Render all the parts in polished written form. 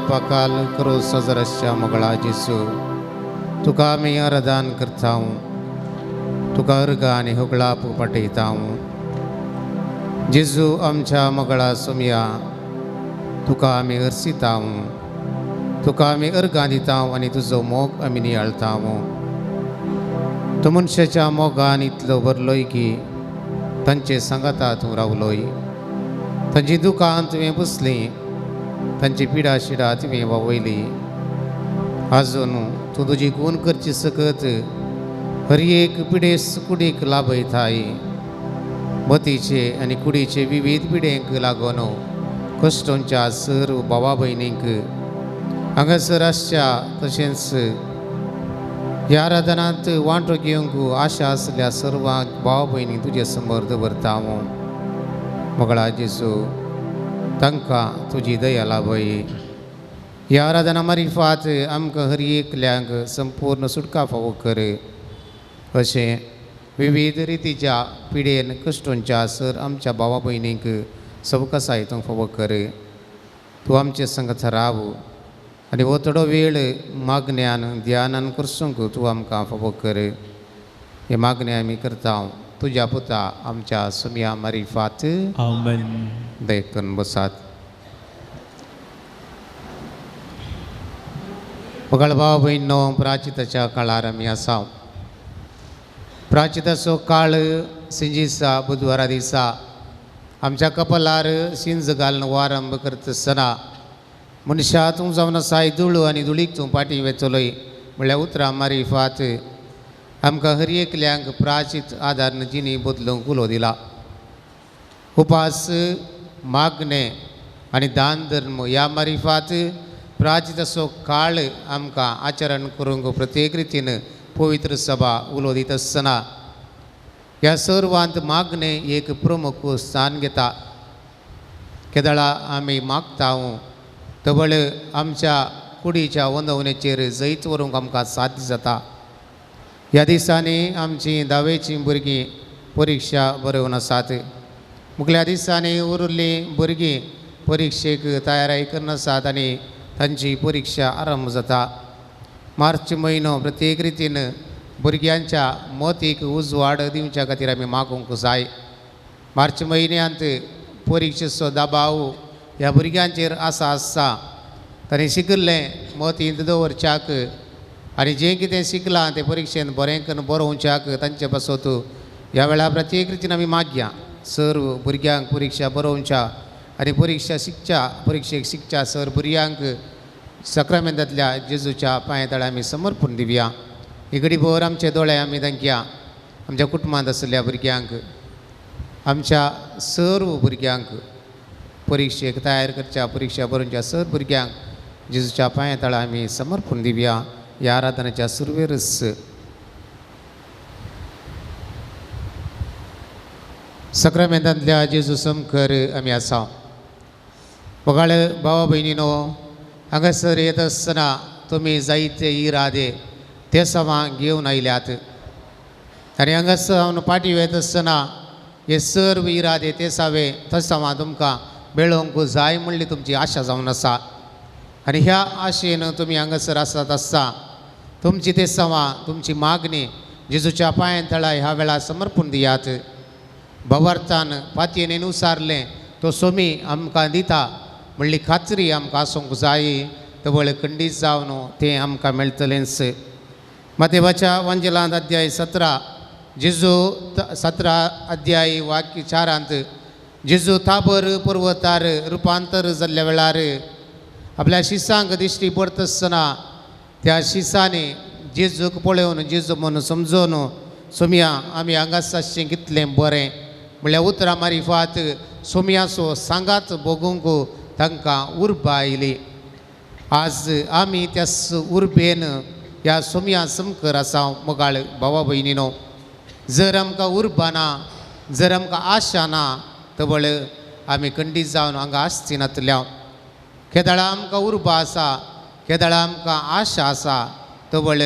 पाकाल करो सजरशा मगळा जिसू तुका मी अरदान करता हूँ तुका अर्गा आनी हुगळाप पटयता हूँ जिजू आमच्या मगळा सुमया तुका आमी हरसिता हूँ तुका आमी अर्गां दिता हूँ आनी तुजो मोग आमी नियाळता हूँ तो मनशाच्या मोगान इतलो भरलोय की तांचे सांगाता तूं रावलोय तांची दुकां तुवें पुसलीं तांची पिडा शिडा तुवें वावयली आजून तूं तुजी खून करची सकत हर एक पिडेस कुडीक लाभयताय मतीचे आनी कुडीचे विविध पिडेंक लागून कश्टांच्या सर्व भावा भयणींक हांगासर आसच्या तशेंच ह्या आराधनांत वांटो घेवंक आशा आसल्या सर्व भाव भयणी तुजे समोर दवरता हांव मगळा जेजू तांकां तुजी दया लाभय ह्या आराधना मारिफात आमकां हर एकल्यांक संपूर्ण सुटका फावो कर अशें विविध रितीच्या पिडेन कश्टांच्या सर आमच्या भावा भयणींक सवकासाय तूं फावो कर तूं आमचे संगत राव आनी हो थोडो वेळ मागण्यान ध्यानान करसूंक तूं आमकां फावो कर हे मागणे आमी करता तुज्या पुता आमच्या सुमया मारिफात आमेन. देखून बसात. पगळ भाव भयणो प्राचिताच्या काळार आमी आसा. प्राचिताचो काळ सिंजीसा बुधवारा दिसा आमच्या कपलार सिंज घालून वारंभ करता आसतना मनशा तूं जावन आसाय धूळ आनी धुळीक तूं पाटी वेचलोय म्हळ्यार उतरां मारिफात आमकां हर एकल्यांक प्राचीत आदार जिणी बदलूंक उलो दिला. उपास मागणे आनी दान धर्म ह्या मारिफात प्राचिताचो काळ आमकां आचरण करूंक प्रत्येक रितीन पवित्र सभा उलो दित आसतना ह्या सर्वांत मागणे एक प्रमुख स्थान घेता. केदळा आमी मागता तबळ आमच्या कुडीच्या वंदवणेचेर जैत व्हरूंक आमकां साध्य जाता. ह्या दिसांनी आमचीं धावेचीं भुरगीं परिक्षा बरोवन आसात. मुखल्या दिसांनी उरिल्लीं भुरगीं परिक्षेक तयारी करून आसात आनी तांची परिक्षा आरंभ जाता. मार्च म्हयनो प्रत्येक रितीन भुरग्यांच्या मतीक उजवाड दिवच्या खातीर आमी मागूंक जाय. मार्च म्हयन्यांत परिक्षेचो दबाव ह्या भुरग्यांचेर आसता. तांणी शिकिल्लें मतींत दवरच्याक आनी जें कितें शिकलां तें परिक्षेंत बरें करून बरोवच्याक तांचे पासत ह्या वेळार प्रत्येक रितीन आमी मागया सर्व भुरग्यांक परिक्षा बरोवच्या आनी परिक्षेक शिकच्या सर भुरग्यांक सक्रामेंतांतल्या जेजूच्या पांया तळा आमी समर्पण दिवया. ही घडीभर आमचे दोळे आमी दांकया आमच्या कुटुंबांत आशिल्ल्या भुरग्यांक आमच्या सर्व भुरग्यांक परिक्षेक तयार करच्या परिक्षा बरोवच्या सर भुरग्यांक जेजूच्या पांया तळा आमी समर्पण दिवया. ह्या आराधनाच्या सुरवेरस सक्रामेंतांतल्या जेजू समकर आमी आसा. वगाळ भावा भयणीनो हांगासर येत आसतना तुमी जायते इरादे ते सवां घेवन आयल्यात आनी हांगासर हांव पाटी वयता आसतना हे सर्व इरादे ते सवां तुमकां मेळोवंक जाय म्हणली तुमची आशा जावन आसा. आनी ह्या आशेन तुमी हांगासर आसात आसता तुमची ते सवां तुमची मागणी जेजूच्या पांया तळा ह्या वेळार समर्पण दियात. भवार्थान पातयेन उसारलें तो सोमी आमकां दिता म्हणली खात्री आमकां आसूंक जाय तवळ खंडीत जावन तें आमकां मेळटलेंच. मतेवाच्या वंजलांत अध्याय 17 जेजू 17 अध्याय वाक्य 4 जेजू ताबर पर्वतार रुपांतर जाल्ल्या वेळार आपल्या शिसांक दिश्टी पडतना त्या शिसांनी जेजूक पळोवन जेजू म्हणून समजून सोमया आमी हांगा आसचें कितलें बरें म्हळ्यार उतरां मारिफात सोमयाचो सांगात भोगूंक तांकां उर्बा आयली. आज आमी त्या उर्बेन ह्या सोमया समकर आसा मोगाळ भावा भयणीनो. जर आमकां उर्बा ना, जर आमकां आशा ना तवळ आमी खंडीत जावन हांगा आसची नातल्या. केदाळा आमकां उर्बा आसा, केदाळा आमकां आशा आसा तवळ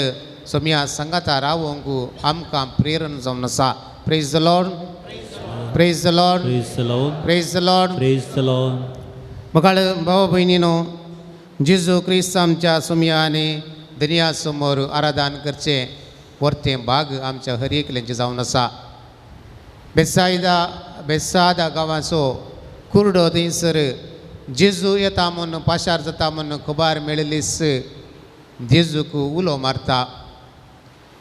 सोमया सांगाता रावोंक आमकां प्रेरण जावन आसा. Praise the lord, praise the lord, Praise the Lord. Praise the lord. Praise the Lord. मोगाळ भावा भयणीनो, जेजू क्रिस्त आमच्या सोमयाने दुनिया समोर आराधन करचे वर्तें भाग आमच्या हर एकल्यांचे जावन आसा. बेसादा गांवाचो कुर्डो थंयसर जेजू येता म्हूण पाशार जाता म्हूण खबर मेळिल्लीच जेजूक उलो मारता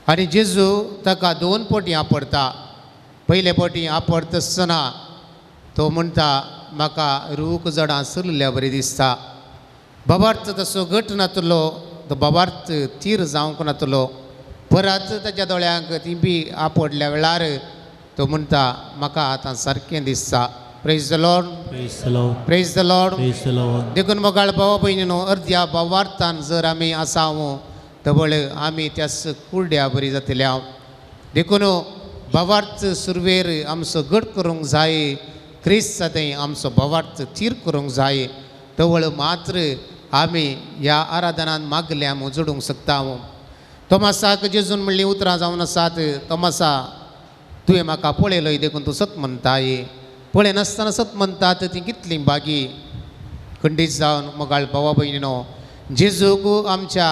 आनी जेजू ताका 2 फावटी आपडटा. पयले फावटी आपडतना तो म्हणटा म्हाका रूख जडां सरल्या बरी दिसता. बाबार्थ तसो घट नातलो, तो बाबार्थ तीर जावंक नातलो. परत ताच्या दोळ्यांक ती बी आपडल्या वेळार तो म्हणटा म्हाका आतां सारकें दिसता. Praise the lord, Praise the Lord. Praise the lord. Praise the Lord. देखून मोगाळ भावा भयणीनो, अर्द्या भावार्थान जर आमी आसावं तवळ आमी त्या कुर्ड्या बरी जातल्या. देखून भावार्थ सुरवेर आमचो घट करूंक जाय. क्रिस्त थंय आमचो भावार्थ तीर करूंक जाय. तवळ मात्र आमी ह्या आराधनान मागल्यार जोडूंक शकता. तोमासाक जेजून म्हणली उतरां जावन आसात. तोमासा, तुवें म्हाका पळयलोय देखून तूं सत म्हणटाय. पळय नासतना सत म्हणटात ती कितली बागी. खंडीत जावन मोगाळ भावा भयणीनो, जेजूक आमच्या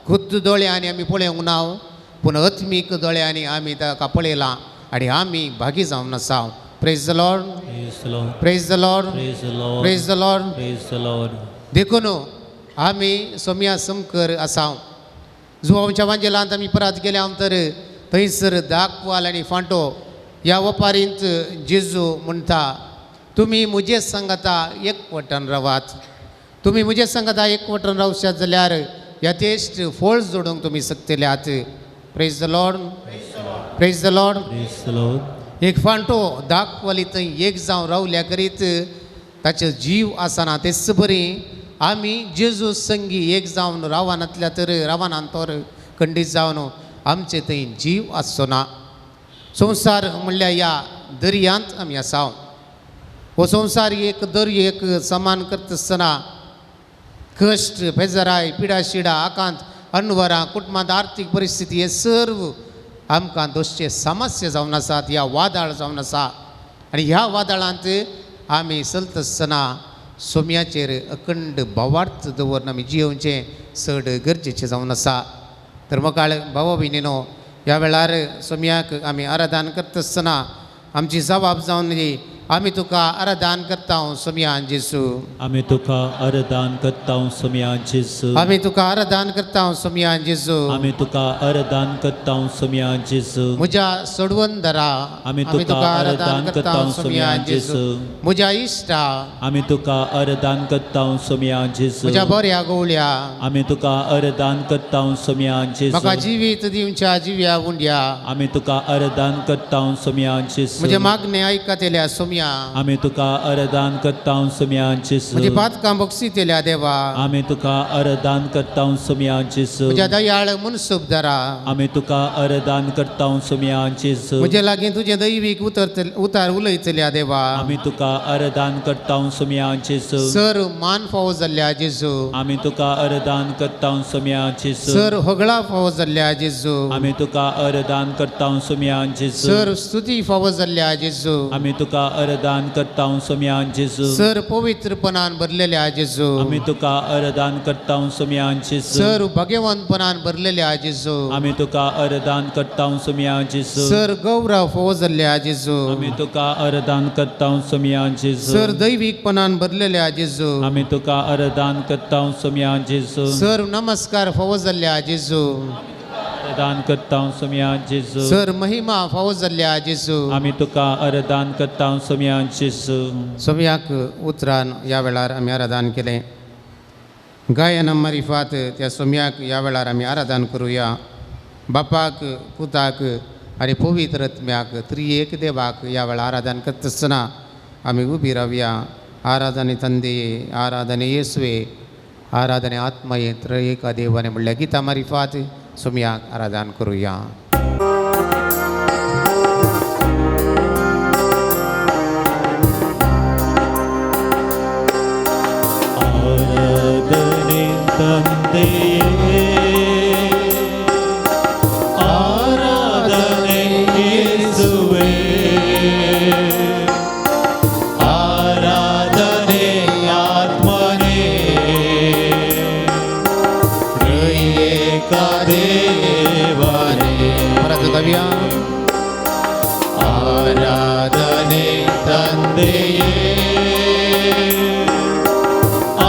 खुद्द दोळ्यांनी आमी पळोवंक ना, पूण आत्मीक दोळ्यांनी आमी ताका पळयलां आनी आमी भागी जावन आसा. Praise the lord, Praise the Lord. Praise the lord, Praise the Lord. Praise the lord. Praise the Lord. देखून आमी सोमया समकर आसा. जुवांच्या वांजेलांत आमी परत गेल्या तर थंयसर दाखवाल आनी फांटो ह्या वपारींत जेजू म्हणटा तुमी म्हजे सांगाता एकवटान रावात. तुमी म्हजे सांगाता एकवटान रावशात जाल्यार यथेश्ट फळ जोडूंक तुमी शकतल्यात. Praise the lord, praise the lord. Praise the Lord. एक फांटो दाखवाली थंय एक जावन रावल्या करीत ताचे जीव आसना. तेच बरी आमी जेजू संगी एक जावन रावानातल्या तर रावानान तर खंडीत जावन आमचे थंय जीव आसचो ना. संवसार म्हणल्या ह्या दर्यांत आमी आसा. हो संवसार एक दर्यो एक समान करतना कश्ट, बेजाराय, पिडाशिडा, आकांत, अनवरां, कुटुंबांत आर्थीक परिस्थिती हे सर्व आमकां दोशचे समस्या जावन आसात. ह्या वादळ जावन आसा आनी ह्या वादळांत आमी चलतना सोमयाचेर अखंड भावार्थ दवरून आमी जियोवचें चड गरजेचें जावन आसा. तर मोगाळ भावा भयणीनो, ह्या वेळार सोमयाक आमी आराधन करतना आमची जबाब जावन दी आमी तुका आराधन करता सोमया जेजू. आमी तुका आराधन करता सोमया जेजू. आमी तुका आराधन करता सोमया जेजू. आमी तुका आराधन करता सोमया जेजू. म्हज्या सोडवंदरा आमी तुका आराधन करता सोमया जेजू. म्हज्या इश्टा आमी तुका आराधन करता सोमया जेजू. म्हज्या बऱ्या गवळ्या आमी तुका आराधन करता सोमया जेजू. म्हाका जिवीत दिवच्या जिव्या उंड्या आमी तुका आराधन करता सोमया जेजू. म्हजे मागणे आयकतेल्या सोमया. आमी तुका आराधन करता सोमया जेजू. म्हजी पातकां बक्षितेल्या देवा. आमी तुका आराधन करता सोमया जेजू. म्हज्या दयाळ मनसुबदारा. आमी तुका आराधन करता सोमया जेजू. म्हजे लागीं तुजें दैवीक उतार उलयतल्या देवा. आमी तुका आराधन करता सोमया जेजू. सर मान फावो जाल्ल्या जेजू. आमी तुका आराधन करता सोमया जेजू. सर होगळा फावो जाल्ल्या जेजू. आमी तुका आराधन करता सोमया जेजू. सर स्तुती फावो जाल्ल्या जेजू. आमी तुका आराधन करता सोमया जेजू. सर पवित्रपणान भरलेल्या जेजू. आमी तुका आराधन करता सोमया जेजू. सर भगवंतपणान भरलेल्या जेजू. आमी तुका आराधन करता सोमया जेजू. सर गौरव फावो जाल्ल्या जेजू. आमी तुका आराधन करता सोमया जेजू. सर दैवीकपणान भरलेल्या जेजू. आमी तुका आराधन करता सोमया जेजू. सर नमस्कार फावो जाल्ल्या जेजू. आराधन करता हूँ सोम्या जेजू सर महिमा फावो जाल्ल्या जेजू आम्ही तुका आराधन करता हूँ सोम्या जेजू सोमयाक उतरान ह्या वेळार आमी आराधन केलें गायन मारिफात त्या सोम्याक ह्या वेळार आमी आराधन करुया बापाक पुताक आनी पवित्र आत्म्याक त्रिएक देवाक ह्या वेळार आराधन करता आसतना आमी उबी रावया आराधने ತಂದೆಯೇ आराधने ಯೇಸುವೆ आराधने आत्मये त्रयेक देवाने म्हणल्या गीता मारिफात सोम्याक आराधन करुया आराधने ತಂದೆಯೇ आराधने ಯೇಸುವೇ आराधने आत्मने त्रयेक देवाने परत गाऊया आराधने ತಂದೆಯೇ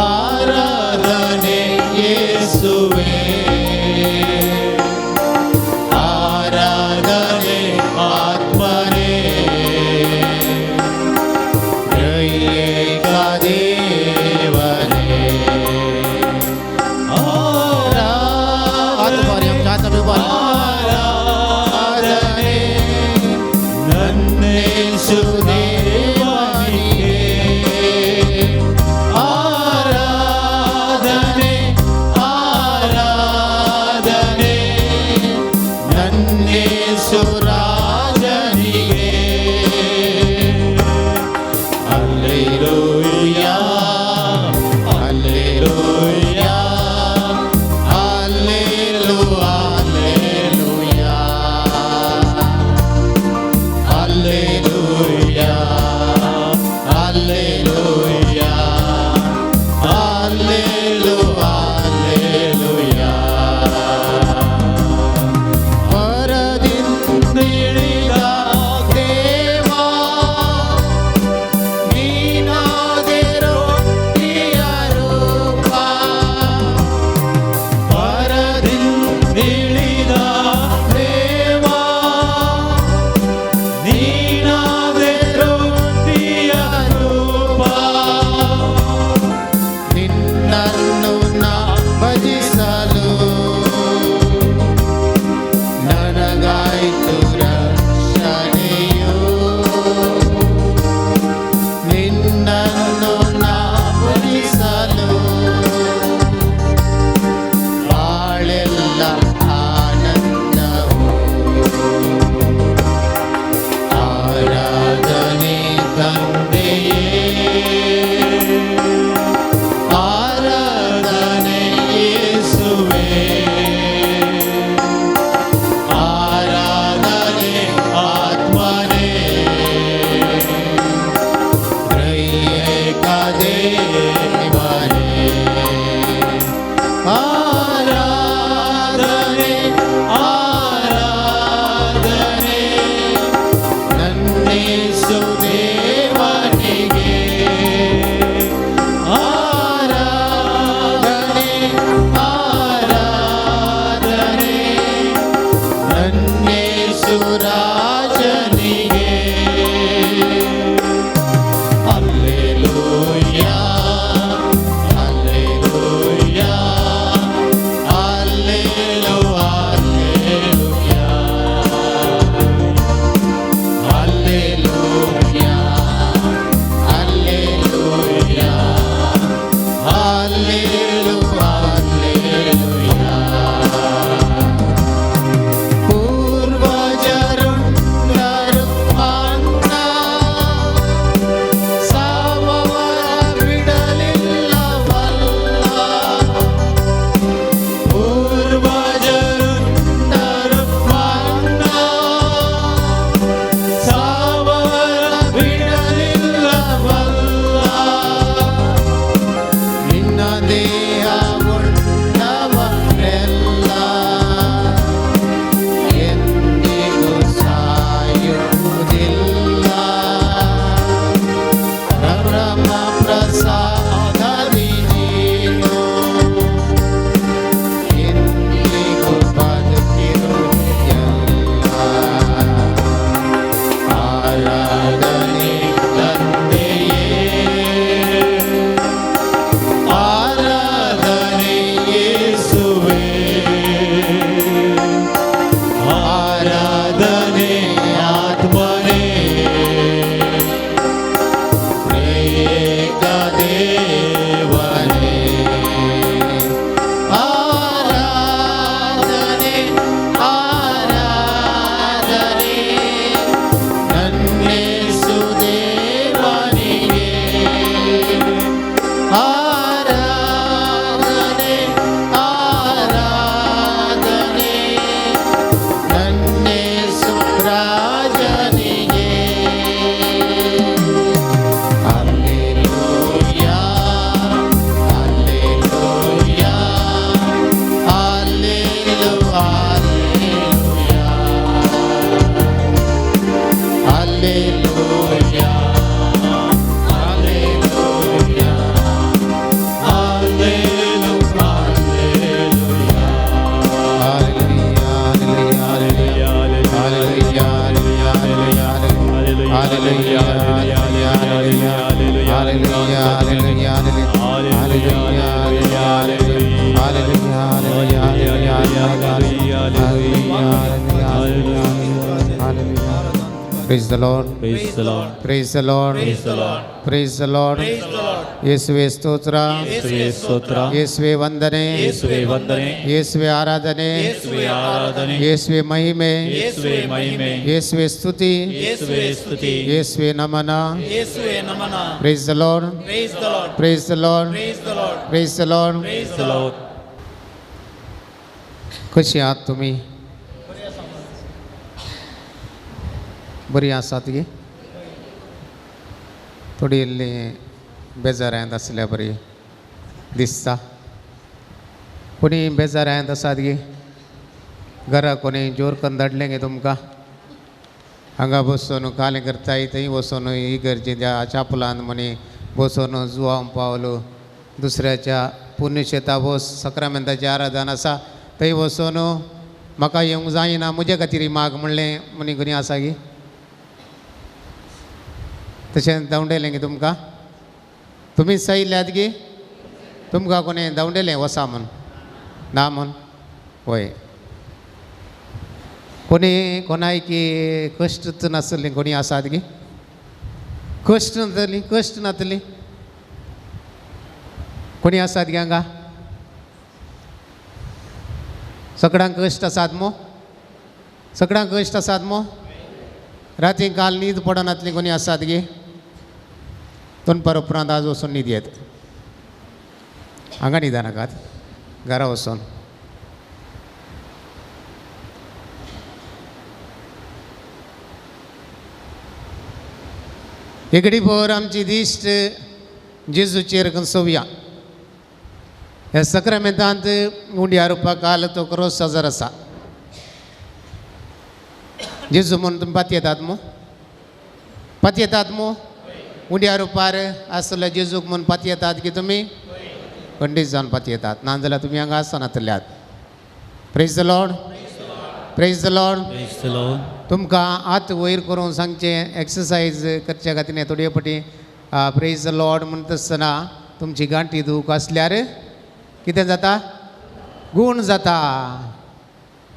आराधने ಯೇಸುವೇ आराधने आत्मने त्रयेक देवाने आराधने नन्नेशुदेवानिगे आराधने आराधने नन्नेशुराजनिगे Alleluia, Alleluia, Alleluia, Alleluia, Alleluia, Alleluia, Alleluia. ಪರದಿಂದಿಳಿದ ದೇವಾ ನೀನಾದಿರೋ ಪ್ರಿಯ ರೂಪ ಪರದಿಂದಿಳಿದ ದೇವಾ ನೀನಾದಿರೋ ಪ್ರಿಯ ರೂಪ ನಿನ್ನನ್ನು ನಾ ಭಜಿಸಲು ನನಗಾಯ್ತು ರಕ್ಷಣೆಯು ನಿನ್ನನ್ನು ನಾ ಭಜಿಸಲು ಬಾಳೆಲ್ಲ ಆನಂದವು ಆರಾಧನೆ ತಂದೆಯೇ ಆರಾಧನೆ ಯೇಸುವೇ ಆರಾಧನೆ ಆತ್ಮನೇ ತ್ರಯೇಕ ದೇವನೇ ಆರಾಧನೆ ಆರಾಧನೆ ನನ್ನೇಸು ದೇವನಿಗೆ ಆರಾಧನೆ ಆರಾಧನೆ ನನ್ನೇಸು ರಾಜನಿಗೆ Alleluia, Alleluia, Alleluia, Alleluia, Alleluia, Alleluia, Alleluia. ಪೂರ್ವಜರುಂಡರು आराधने आत्मने एका देवाने आराधने आराधने नन्नेसु देवानिगे आराधने आराधने नन्नेसु राजनिगे Alleluia, Alleluia, Alleluia, Alleluia, Praise the Lord. Praise the Lord. Praise the Lord. Praise the Lord. Praise the Lord. ಯೇಸುವೆ ಸ್ತೋತ್ರ, ಯೇಸುವೆ ಸ್ತೋತ್ರ, ಯೇಸುವೆ ವಂದನೆ, ಯೇಸುವೆ ವಂದನೆ, ಯೇಸುವೆ ಆರಾಧನೆ, ಯೇಸುವೆ ಆರಾಧನೆ, ಯೇಸುವೆ ಮಹಿಮೆ, ಯೇಸುವೆ ಮಹಿಮೆ, ಯೇಸುವೆ ಸ್ತುತಿ, ಯೇಸುವೆ ಸ್ತುತಿ, ಯೇಸುವೆ ನಮನ. ಯೇಸುವೆ ನಮನ. Praise the Lord. Praise the Lord. Praise the Lord. Praise the Lord. Praise the Lord. Praise the Lord. कशी आहात तुम्ही? बरी आसात गे? थोडी इल्ली बेजारायंत आसल्या बरी दिसता. कोणी बेजारायंत आसात गे? घरा कोणी जोर करून धाडलें गे तुमकां? हांगा बसून कालें करताय थंय वचून इगर्जेच्या चापलान म्हणी बसून जुवाम पावलो दुसऱ्याच्या पुण्यशेता बस सक्रामेंताचें आराधन आसा थंय वचून म्हाका येवंक जायना म्हजे खातीर माग म्हणलें म्हणी कोणी आसा गे? तशें धांवडयलें गे तुमकां? तुमी सयल्यात गे? तुमकां कोणें धांवडयलें वसा म्हूण? ना म्हूण? होय. कोणी कोणायकी कश्ट नासली कोणी आसात गे? कश्ट नातली? कश्ट नातली? कोणी आसात गे हांगा? सगळ्यांक कश्ट आसात मो? सगळ्यांक कश्ट आसात मो? राती काल न्हीद पडनातली कोणी आसात गे? दनपार उपरांत आज वचून न्हीद येत. हांगा न्हिदा नाकात, घरा वचून. एक भर आमची दिश्ट जेजूचेर कंसोवया. ह्या सक्रामेंतांत उंड्या रुपा काल तो क्रोस सजर आसा. जेजू म्हणून तुमी पात येतात मो? पात येतात मो? उंड्या रुपार आसले जेजूक म्हणून पात येतात की तुमी? खंडीत जावन पात येतात. नाजाल्यार तुमी हांगा आसनातल्यात. Praise the lord. Praise the lord. Praise the Lord. तुमकां हात वयर करून सांगचें एक्सरसायज करच्या खातीर हे थोडे फाटी प्रेज द लॉर्ड म्हणटा आसतना तुमची गांठी दूख आसल्यार कितें जाता? गूण जाता.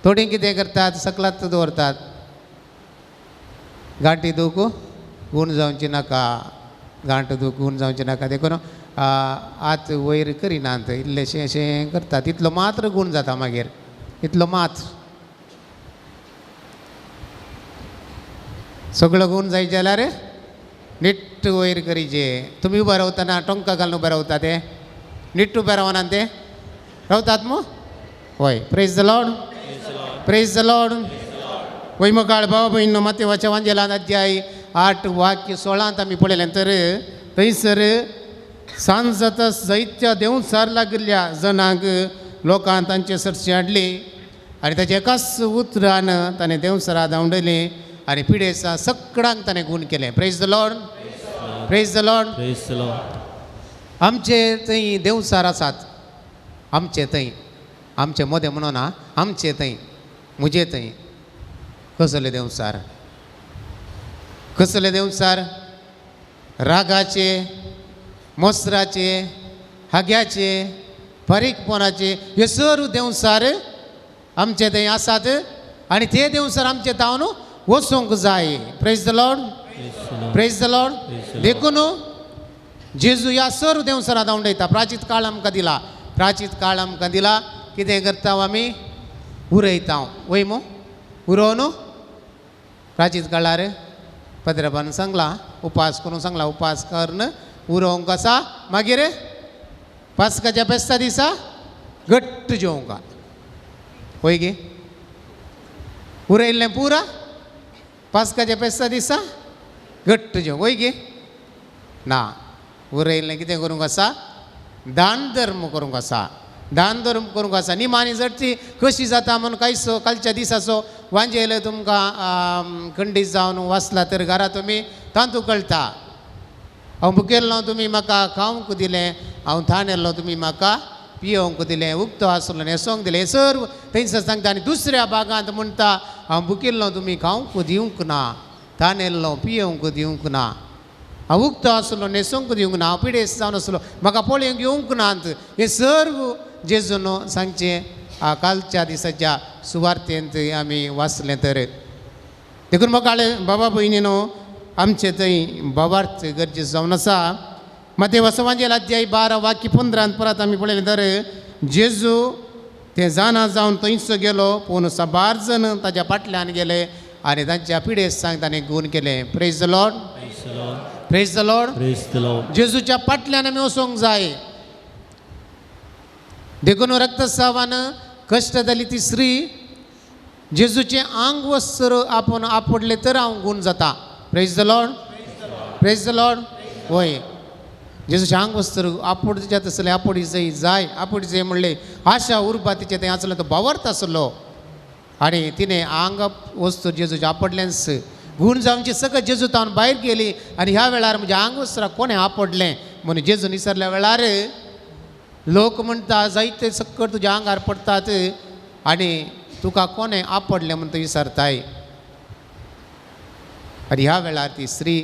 थोडीं कितें करतात? सकलात दवरतात. गांठी दूख गूण जावची नाका. गांठ दूख गूण जावची नाका देखून हात वयर करिनात. इल्लेशें अशें करतात. इतलो मात्र गूण जाता मागीर. इतलो मात्र. सगळं गूण जायचे जाल्यार नीट वयर करीचे. तुमी उबे रावतना टोंका घालून उबे रावता ते? नीट उबे रावना ते? रावतात मो? होय. Praise the lord. Praise the lord. वैमकाळ भाव भयण मातेवाच्या वांजेलांत अध्याय 8 वाक्य 16 आमी पळयलें तर थंयसर सांज जाता जायत्या देंवचार लागिल्ल्या जनांक लोकां तांचे सरशी हाडली आनी ताच्या एकाच उतरान ताणें देंवसरां धांवडयलीं आनी पिडेसा सगळ्यांक ताणें गूण केलें. Praise the lord. Praise the lord. Praise the Lord. आमचे थंय देंवचार आसात. आमचे थंय. आमचे मोदें म्हणून ना. आमचे थंय. म्हजे थंय. कसले देंवचार? कसले देंवचार? रागाचे, मोसराचे, हाग्याचे, फारीकपणाचे हे सर्व देंवचार आमचे थंय आसात. आणि ते देवसर आमचे तावन वचोंक जाय. Praise the lord, praise the Lord. देखून जेजू ह्या सर्व देवसरा धांवडयता. प्राचीत काळ आमकां दिला, प्राचीत काळ आमकां दिला. कितें करता आमी उरयता वय मो उरोवन प्राचीत काळार पद्रपान सांगला उपास करूंक सांगला. उपास करन उरोवंक आसा. मागीर पास्काच्या बेस्ता दिसा घट्ट जेवंक वय गे. उरयल्लें पुरा पास्काच्या बेस्ता दिसा घट्ट जेवंक वय गे. ना, उरयल्लें कितें करूंक आसा? दान धर्म करूंक आसा. दान धर्म करूंक आसा. निमाणी जडची कशी जाता म्हणून कालच्या दिसाचो वांजेलो तुमकां खंडीत जावन वाचला तर घरा तुमी तांतू कळटा. हांव भुकेल्लो तुमी म्हाका खावंक दिलें, हांव थान येल्लो तुमी म्हाका पियोवंक दिलें, उक्तो आसलो न्हेसोंक दिलें. हे सर्व थंयसर सांगता. आनी दुसऱ्या भागांत म्हणटा हांव भुकेल्लो तुमी खावंक दिवंक ना, थान येल्लो पियोवंक दिवंक ना, हांव उक्तो आसलो न्हेसोंक दिवंक ना, हांव पिडेस्त जावन आसलो म्हाका पळोवंक येवंक ना. हे सर्व जेजून सांगचें कालच्या दिसाच्या सुवार्थेंत आमी वाचलें. तर देखून म्हाका बाबा भयणीनो आमचे थंय भावार्थ गरजेचो जावन आसा. माते वसवांजेल अध्याय 12 वाक्य 15 परत आमी पळयलें. तर जेजू ते जाणा जावन थंयच गेलो, पूण साबार जण ताच्या फाटल्यान गेले आनी तांच्या पिडेस्त सांग ताणें गुण केलें. Praise the lord, praise the lord. जेजूच्या फाटल्यान आमी वचोंक जाय. देखून रक्तस्रावान कश्ट जाली ती स्त्री जेजूचे आंग वस्त्र आपूण आपडले तर हांव गुण जाता. Praise the lord, praise the Lord. वय जेजूचे आंग वस्त्र आपडचे आसले आपडी जाय आपडी जाय म्हणले आशा उरपा तिचे थंय आसलो. तो भावार्थ आसलो आनी तिणें आंग वस्त्र जेजूचे आपडलेंच गुण जावचे सगळं जेजू तावन भायर गेली. आनी ह्या वेळार म्हणजे आंग वस्त्र कोणें आपडलें म्हणून जेजू निसरल्या वेळार लोक म्हणटा जायते सक्कट तुज्या आंगार पडटात आनी तुका कोणें आपडलें म्हणून तो विचारताय. आनी ह्या वेळार ती स्त्री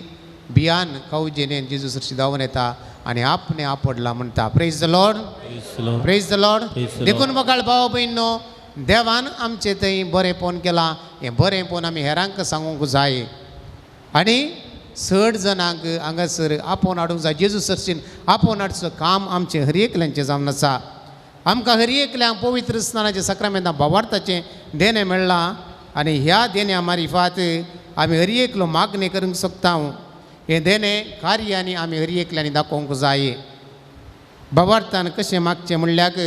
भियान कावजेन जेजू सरशी धांवन येता आनी आपणें आपडला म्हणटा. Praise the lord, praise the Lord. देखून म्हाका भाव भयणो देवान आमचें थंय बरेंपण केलां. हें बरेंपण आमी हेरांक सांगूंक जाय. आनी 60 जणांक हांगासर आपोवन हाडूंक जाय. जेजू सरशीन आपोवन हाडचो काम आमचें हर एकल्यांचें जावन आसा. आमकां हर एकल्यांक पवित्र स्नानाचें सक्रामेंतां भावार्थाचें देणें मेळ्ळां आनी ह्या देण्या मारिफात आमी हर एकलो मागणी करूंक शकता. हें देणें कार्यांनी आमी हर एकल्यांनी दाखोवंक जाय. भावार्थान कशें मागचें म्हणल्यार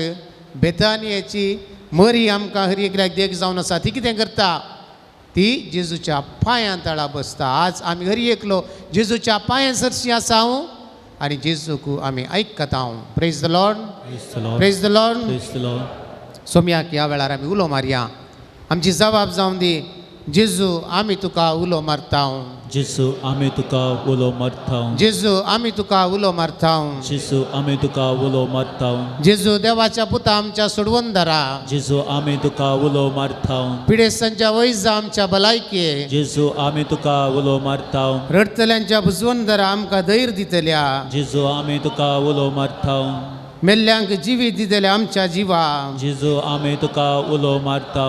बेतानियेची मरी आमकां हर एकल्याक देख जावन आसा. ती कितें करता? ती जेजूच्या पांयां तळा बसता. आज आमी हर एकलो जेजूच्या पांयां सरशी आसा आनी जेजूक आमी आयकता. Praise the lord, praise the lord. सोम्याक ह्या वेळार आमी उलो मारया. आमची जबाब जावन दी. जेजू आमी तुका उलो मारता. जेजू आमी तुका उलो मारता. जेजू आमी तुका उलो मारता. जेजू आमी तुका उलो मारता. जेजू देवाच्या पुता आमच्या सोडवून धरा. जेजू आमी तुका उलो मारता. पिडेस्तांच्या वैजा आमच्या भलायके. जेजू आमी तुका उलो मारता. रडतल्यांच्या बुजवून धरा आमकां धैर्य दितल्या. जेजू आमी तुका उलो मारता. मेल्ल्यांक जिवीत दितल्या आमच्या जिवा. जेजू आमी तुका उलो मारता.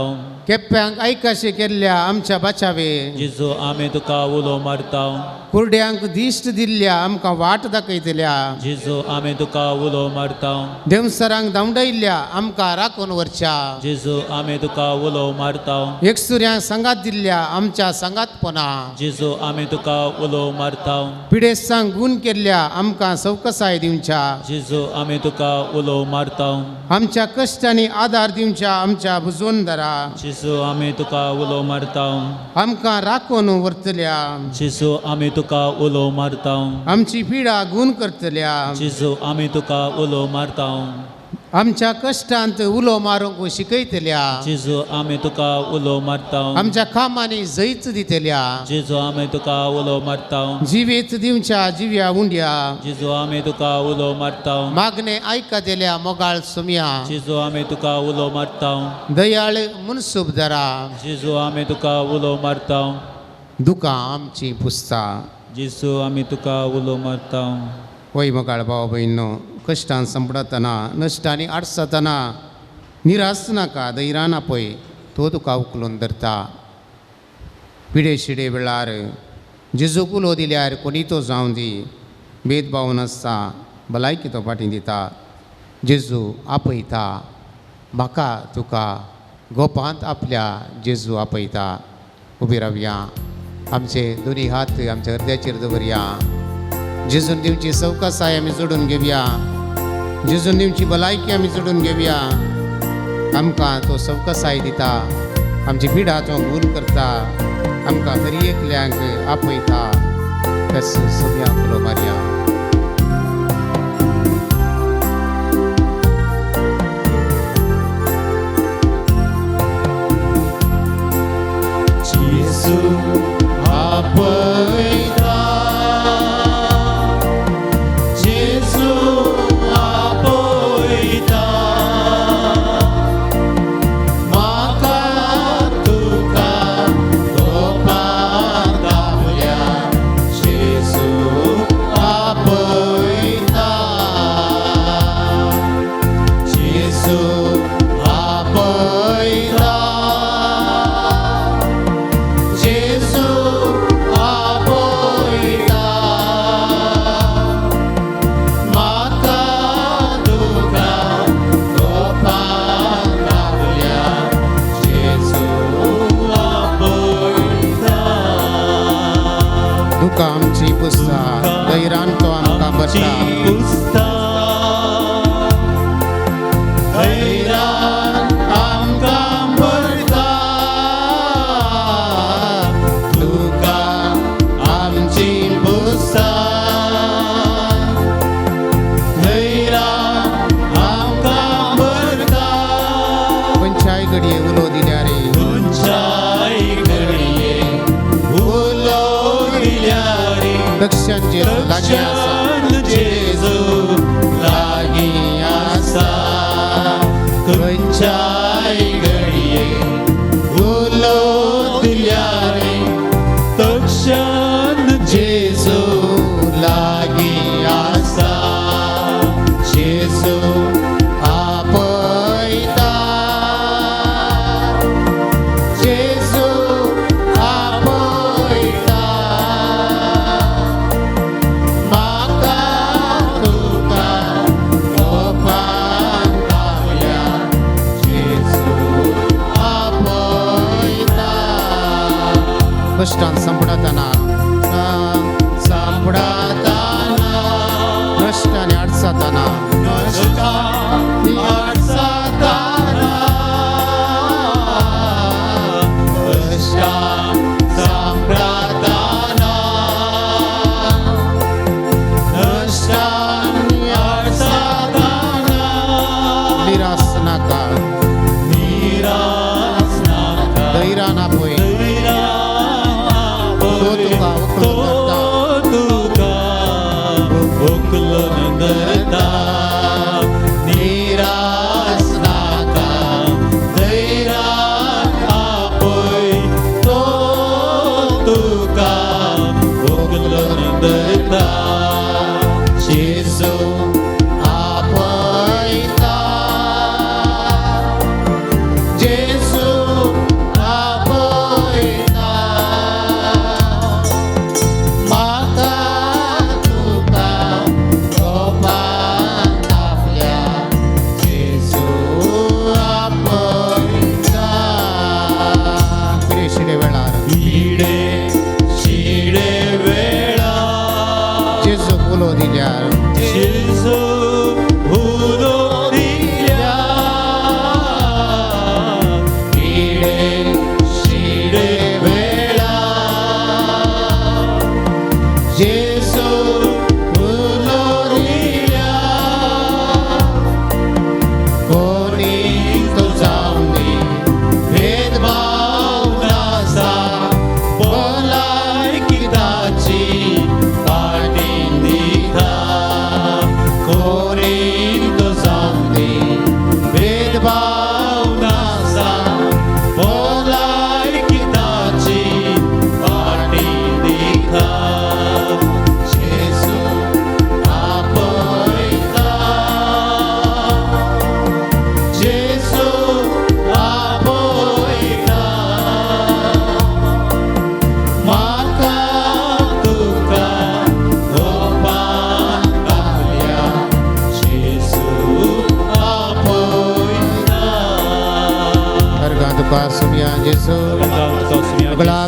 केप्यांक आयकाशे केल्ल्या आमच्या बाचावे. जेजू आमी तुका उलो मारता. कुर्ड्यांक दिश्ट दिल्ल्या आमकां वाट दाखयतल्या. जेजू आमी तुका उलो मारता. देवसरांक धांवडयल्ल्या आमकां राखून व्हरच्या. जेजू आमी तुका उलो मारता. एकसुऱ्यांक सांगात दिल्ल्या आमच्या सांगातपणा. जेजू आमी तुका उलो मारता. पिडेस्तांक गुण केल्ल्या आमकां सवकसाय दिवच्या. जेजू आमी तुका उलो मारता. आमच्या कश्टांनी आदार दिवच्या आमच्या बुजवून धरा. जेजू आमी तुका उलो मारता. आमकां राखून व्हरतल्या. जेजू आमी तुका उलो मारता. आमची पिडा गुण करतल्या. जेजू आमी तुका उलो मारता. आमच्या कश्टांत उलो मारूंक शिकयतल्या. जेजू आमी तुका उलो मारता. आमच्या कामांनी जैत दितल्या. जेजू आमी तुका उलो मारता. जिवीत दिवच्या जिव्या उंड्या. जेजू आमी तुका उलो मारता. मागणे आयकतल्या मोगाळ सुम्या. जेजू आमी तुका उलो मारता. दयाळ मनसूब धरा. जेजू आमी तुका उलो मारता. दुकां आमची पुसता. जेजू आमी तुका उलो मारता. वय मोगाळ भाव भयणो कश्टान संपडतना नश्टांनी आडसतना निराश नाका दैराना पळय. तो तुका उखलून धरता. पिडे शिडे वेळार जेजूक उलो दिल्यार कोणी तो जावं दी, भेदभाव नासता, भलायकी तो फाटीं दिता. जेजू आपयता, म्हाका तुका गोपांत आपल्या जेजू आपयता. उबी रावया, आमचे दोनी हात आमच्या हृदयाचेर दवरया. जेजून दिवची सवकासाय आमी जोडून घेवया. जेजून दिवची भलायकी आमी जोडून घेवया. आमकां तो सवकासाय दिता, आमची पिडा तो भूल करता, आमकां हर एकल्यांक आपयता. कस सोम्या फुलो मारया. जेजू आपयता, जेजू आपयता, म्हाका तुका गोपांत आपल्या जेजू आपयता. जेजू आपयता, जेजू आपयता, म्हाका तुका गोपांत आपल्या जेजू आपयता. दुकां आमची पुसता, दैरान तो आमकां भरता. हैरान आमकां भरता, दुकां आमची पुसता. हैरान आमकां भरता, खंयच्याय घडये उलो दिल्यार खंयच्याय घडये उलो दिल्यार दक्षांचेर लागीं आसा. जेजू लागीं आसा. खंयच्याय घडये उलो दिल्यार तक्षण जेजू लागीं आसा. जेजू आपयता, जेजू आपयता, म्हाका तुका गोपांत आपल्या जेजू आपयता. कश्टान सांपडताना भ्रश्ट आनी आडसाताना निराश नाका, दैरान आपय. तो तुका उखलून धरता. निराश नाका, दैरान आपय. तो तुका उखलून धरता. जेजू आपयता, जेजू आपयता, म्हाका तुका गोपांत आपल्या जेजू आपयता. पिडे शिडे वेळार पिडे शिडे वेळार जेजूक उलो दिल्यार जेजू उलो दिल्यार. पिडे शिडे वेळार जेजू उलो दिल्यार. कोणी तो जावं दी, भेदभाव नासा, भलायकी ताची फाटीं दिता. कोणी तो जावं दी, भेदभाव नासा, भलायकी ताची फाटीं दिता. जेजू आपयता, जेजू आपयता,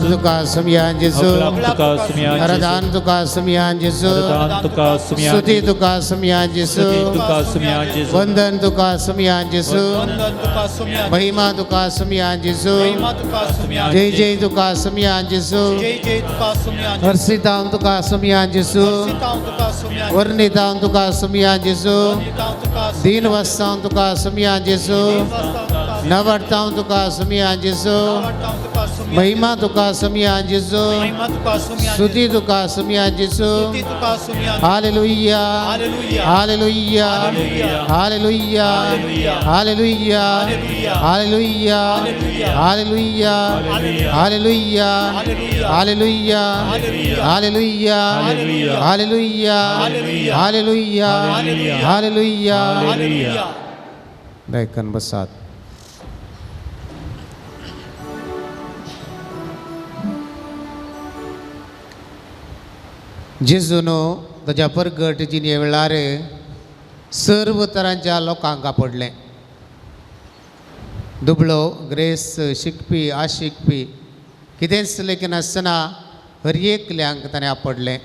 तुका सुमयान जेसू अवलाप तुका सुमयान आराधन तुका सुमयान जेसू आराधन तुका सुमयान स्तुति तुका सुमयान जेसू स्तुति तुका सुमयान जेसू वंदन तुका सुमयान जेसू वंदन तुका सुमयान महिमा तुका सुमयान जेसू महिमा तुका सुमयान जय जय तुका सुमयान जेसू जय जय तुका सुमयान हर्षितां तुका सुमयान जेसू सीतां तुका सुमयान वर्णितां तुका सुमयान जेसू सीतां तुका दीनवस्तां तुका सुमयान जेसू नवर्तां तुका सुमयान जेसू सुमयान तुका सुमयान महिमा तुका सुमयान जेसू महिमा तुका सुमयान स्तुति तुका सुमयान जेसू स्तुति तुका सुमयान hallelujah hallelujah hallelujah hallelujah hallelujah hallelujah hallelujah hallelujah hallelujah hallelujah hallelujah hallelujah hallelujah बैकन बसात जेजूनो ताच्या परगट जिने वेळार सर्व तरांच्या लोकांक आपडलें दुबळो ग्रेस शिकपी आशिकपी कितेंच लेकीन आसतना हर एकल्यांक ताणें आपडलें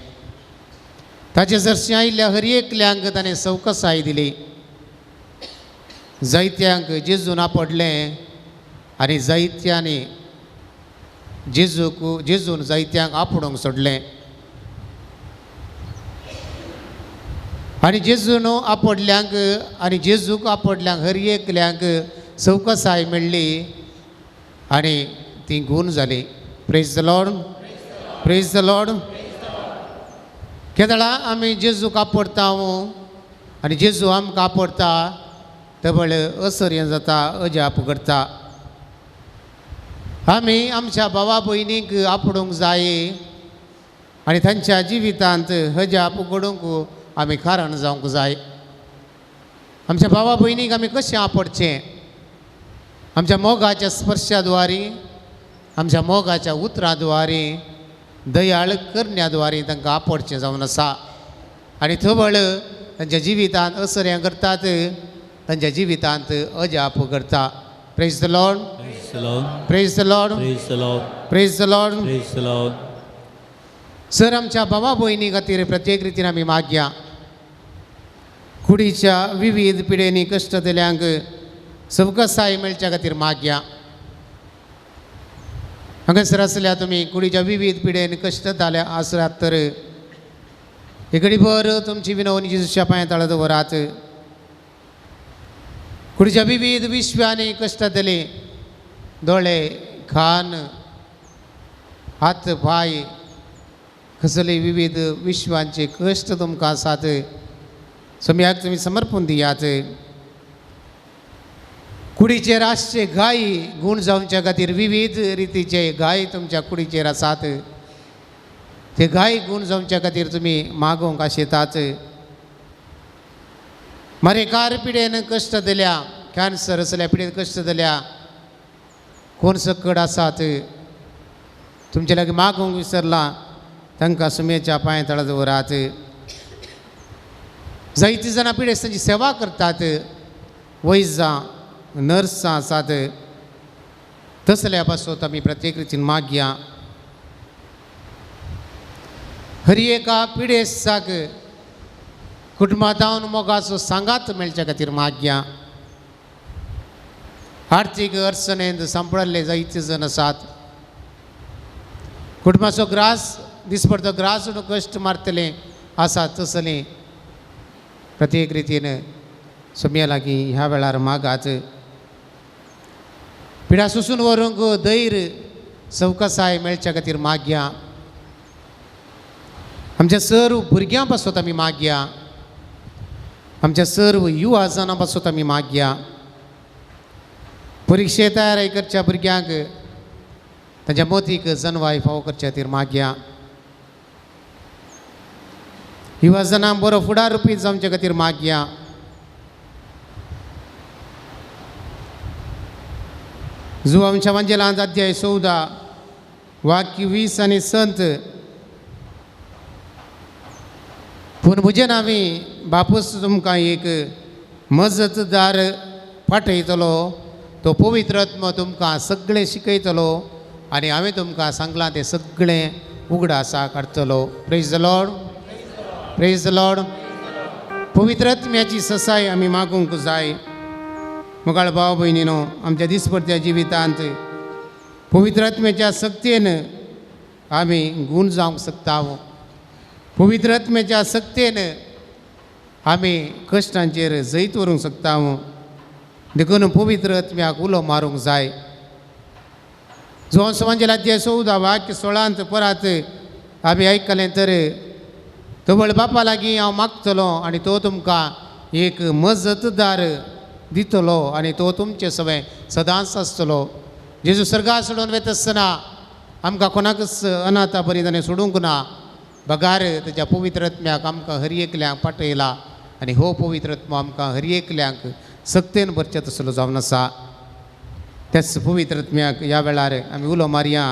ताचे जर्शी आयिल्ल्या हर एकल्यांक ताणें सवकसाय दिली जायत्यांक जेजून आपडलें आनी जायत्यांनी जेजून जायत्यांक आपणूंक सोडलें आनी जेजून आपडल्यांक आनी जेजूक आपडल्यांक हर एकल्यांक सवकसाय मेळ्ळी आनी ती गूण जाली praise the lord praise the lord केदळा आमी जेजूक आपडटा आनी जेजू आमकां आपडटा तबळ असर्य जाता अजाप करता आमी आमच्या भावा भयणीक आपडूंक जाय आनी तांच्या जिवितांत अजाप घडोवंक आमी कारण जावंक जाय आमच्या भावा भयणीक आमी कशें आपडचें आमच्या मोगाच्या स्पर्शाद्वारे आमच्या मोगाच्या उतराद्वारे दयाळ करण्याद्वारे तांकां आपडचें जावन आसा आनी थबळ तांच्या जिवितांत असर्यां करतात तांच्या जिवितांत अजाप करता praise the lord Praise the Lord. Praise the lord Praise the Lord. Praise the lord Praise the Lord. Sir आमच्या भावा भयणी खातीर प्रत्येक रितीन आमी मागया कुडीच्या विविध पिडेनी कश्ट दिल्यांक सवकसाय मेळच्या खातीर मागया हांगासर आसल्या तुमी कुडीच्या विविध पिडेन कश्ट जाल्या आसल्यात तर एक घडीभर तुमची विनवणी जेजूच्या पांया तळा दवरात कुडीच्या विविध विश्वांनी कश्ट दिले दोळे खान हात पाय कसले विविध विश्वांचे कश्ट तुमकां आसात सम्याक तुमी समर्पण दियात कुडीचेर आसचे घाई गूण जावच्या खातीर विविध रितीचे घाय तुमच्या कुडीचेर आसात ते घाय गूण जावच्या खातीर तुमी मागोवंक आशेतात मरेकार पिडेन कश्ट दिल्या कॅन्सर असल्या पिडेन कश्ट दिल्या कोण सकड आसात तुमचे लागीं मागोवंक विसरला तांकां सुमेच्या पांया तळा दवरात जायतीं जाणां पिडेस तांची सेवा करतात वैजां नर्सां आसात तसल्या पासत आमी प्रत्येक रितीन मागया हर एका पिडेसाक कुटुंबांत मोगाचो सांगात मेळच्या खातीर मागया आर्थीक अडचणेंत सांपळिल्ले जायते जण आसात कुटुंबाचो ग्रास दिसपडतो ग्रास कश्ट मारतले आसा तसलें प्रत्येक रितीन सम्या लागीं ह्या वेळार मागात पिडा सुसून व्हरूंक धैर्य सवकसाय मेळच्या खातीर मागया आमच्या सर्व भुरग्यां पासत आमी मागया आमच्या सर्व युवा जाणां पासत आमी मागया परिक्षे तयारी करच्या भुरग्यांक तांच्या मोतीक जनवाय फावो करच्या खातीर मागया युवा जाणांक बरो फुडार रुपी जावच्या खातीर मागया जो आमच्या वांजेलांत अध्याय 14 वाक्य 20 आनी संत पूण म्हजे नांवी बापूस तुमकां एक मजतदार पाठयतलो तो पवित्र आत्मा तुमकां सगळें शिकयतलो आनी हांवें तुमकां सांगलां तें सगळें उगड आसा काडटलो. Praise the lord, praise the Lord. पवित्र आत्म्याची ससाय आमी मागूंक जाय. मुखार भाव भयणीनो, आमच्या दिसपट्ट्या जिवितांत पवित्र आत्म्याच्या सक्तीन आमी गूण जावंक शकता. पवित्र आत्म्याच्या सक्तीन आमी कश्टांचेर जैत व्हरूंक शकता. देखून पवित्र आत्म्याक उलो मारूंक जाय. जो समाजलाचे 14 वाक्य 16 परत आमी आयकलें तर तवळ बापा लागीं हांव मागतलो आनी तो तुमकां एक मजतदार दितलो आनी तो तुमचे सवय सदांच आसतलो. जेजू सर्गा सोडून वता आसतना आमकां कोणाकच अनाथा बरी ताणें सोडूंक ना. बगार तेच्या पवित्र आत्म्याक आमकां हर एकल्यांक पाठयला आनी हो पवित्र आत्मा आमकां हर एकल्यांक सक्तेन भरचें तसलो जावन आसा. त्याच पवित्र आत्म्याक ह्या वेळार आमी उलो मारया.